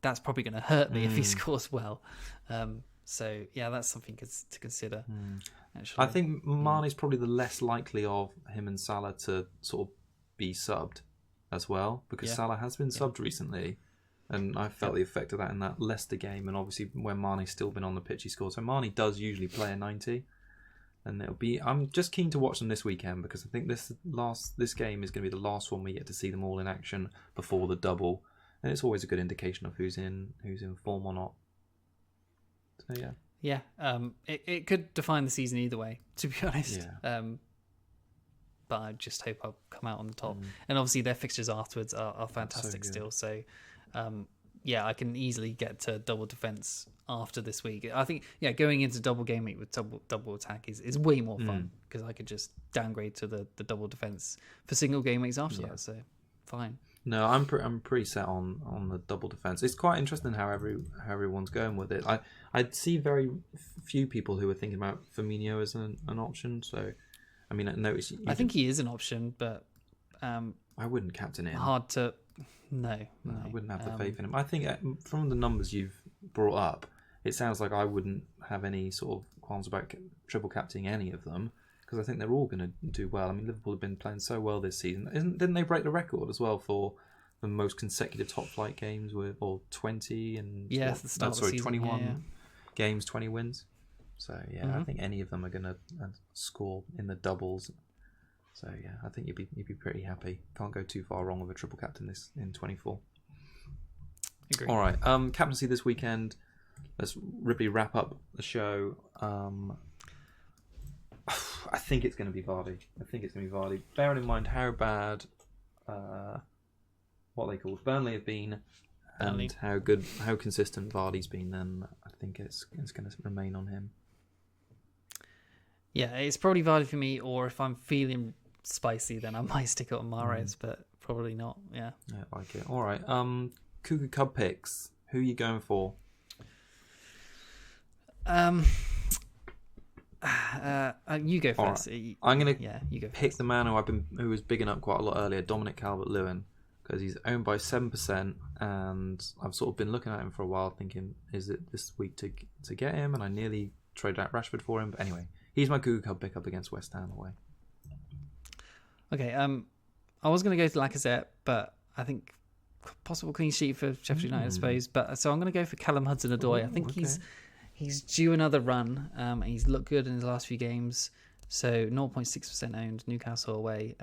that's probably going to hurt me if he scores well. That's something to consider. Actually, I think Mane is probably the less likely of him and Salah to sort of be subbed as well, because Salah has been subbed recently, and I felt the effect of that in that Leicester game, and obviously when Mane's still been on the pitch, he scored. So Mane does usually play a 90, and I'm just keen to watch them this weekend, because I think this game is going to be the last one we get to see them all in action before the double. And it's always a good indication of who's in form or not. So it could define the season either way, to be honest. But I just hope I'll come out on the top. And obviously their fixtures afterwards are fantastic still. So I can easily get to double defense after this week. I think going into double game week with double attack is way more fun, because I could just downgrade to the double defense for single game weeks after that. So fine. No, I'm pretty set on the double defense. It's quite interesting how everyone's going with it. I'd see very few people who are thinking about Firmino as an option. So, I mean, I think he is an option, but I wouldn't captain him. Hard to. No, I wouldn't have the faith in him. I think from the numbers you've brought up, it sounds like I wouldn't have any sort of qualms about triple captaining any of them, because I think they're all going to do well. I mean, Liverpool have been playing so well this season. Didn't they break the record as well for the most consecutive top flight games or 20 and Yeah, at the start of the season, 21 games, 20 wins. So I think any of them are going to score in the doubles. So yeah, I think you'd be pretty happy. Can't go too far wrong with a triple captain in 24. Agree. All right, captaincy this weekend. Let's really wrap up the show. I think it's going to be Vardy. Bearing in mind how bad, what they called Burnley have been, and how consistent Vardy's been, then I think it's going to remain on him. Yeah, it's probably Vardy for me, or if I'm feeling spicy, then I might stick it on Mahrez, but probably not. Yeah, I like it. All right, Cougar Cub picks. Who are you going for? You go first. Right. I'm gonna you go pick first. the man who was bigging up quite a lot earlier, Dominic Calvert-Lewin, because he's owned by 7%, and I've sort of been looking at him for a while, thinking, is it this week to get him? And I nearly traded out Rashford for him, but anyway, he's my Cougar Cub pick up against West Ham away. Okay, I was going to go to Lacazette, but I think possible clean sheet for Sheffield United, I suppose. But so I'm going to go for Callum Hudson-Odoi. I think he's due another run. He's looked good in his last few games. So 0.6% owned, Newcastle away.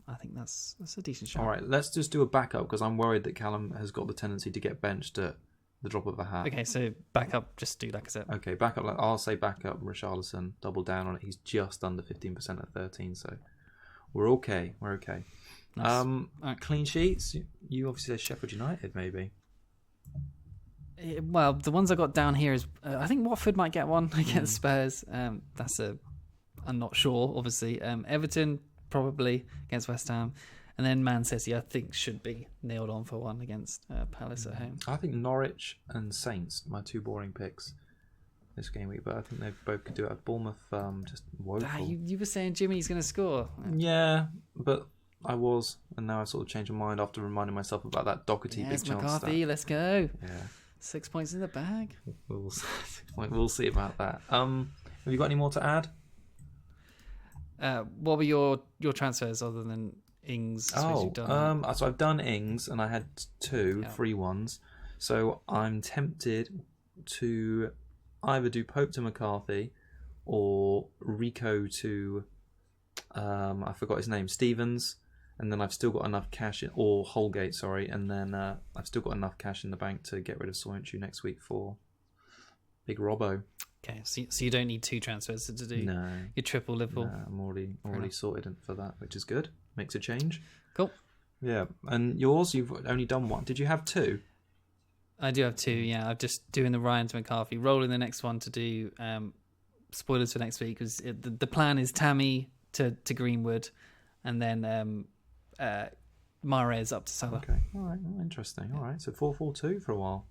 I think that's a decent shot. All right, let's just do a backup because I'm worried that Callum has got the tendency to get benched at the drop of a hat. Okay, so backup, just do Lacazette. Okay, backup. I'll say backup. Richarlison, double down on it. He's just under 15% at 13, so we're okay. Nice. Right. Clean sheets. You obviously said Sheffield United, maybe. Well, the ones I got down here is I think Watford might get one against Spurs. I'm not sure, obviously. Everton probably against West Ham, and then Man City I think should be nailed on for one against Palace at home. I think Norwich and Saints, my two boring picks this game week, but I think they both could do it. Bournemouth, just woeful. You were saying Jimmy's going to score. Yeah, but I was, and now I've sort of changed my mind after reminding myself about that Doherty big chance. McCarthy, let's go. Yeah. 6 points in the bag. We'll see about that. Have you got any more to add? What were your transfers other than Ings? So I've done Ings, and I had two free ones. So I'm tempted to either do Pope to McCarthy or Rico to I forgot his name, Stevens. And then I've still got enough cash or Holgate, sorry. And then I've still got enough cash in the bank to get rid of Soyuncu next week for Big Robbo. Okay, so you don't need two transfers to do your triple Liverpool. No, I'm already sorted for that, which is good. Makes a change. Cool. Yeah, and yours, you've only done one. Did you have two? I do have two, yeah. I'm just doing the Ryan to McCarthy. Rolling the next one to do spoilers for next week, because the plan is Tammy to Greenwood, and then Mahrez up to Salah. Okay, all right, interesting. All right, so 4-4-2 for a while.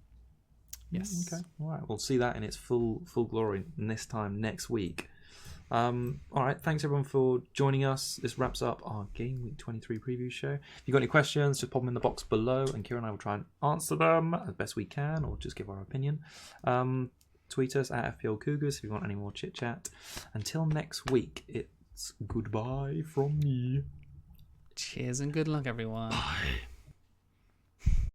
Yes. Okay. All right. We'll see that in its full glory this time next week. All right. Thanks everyone for joining us. This wraps up our Gameweek 23 preview show. If you've got any questions, just pop them in the box below, and Kieran and I will try and answer them as best we can, or just give our opinion. Tweet us at FPL Cougars if you want any more chit chat. Until next week, it's goodbye from me. Cheers and good luck, everyone. Bye.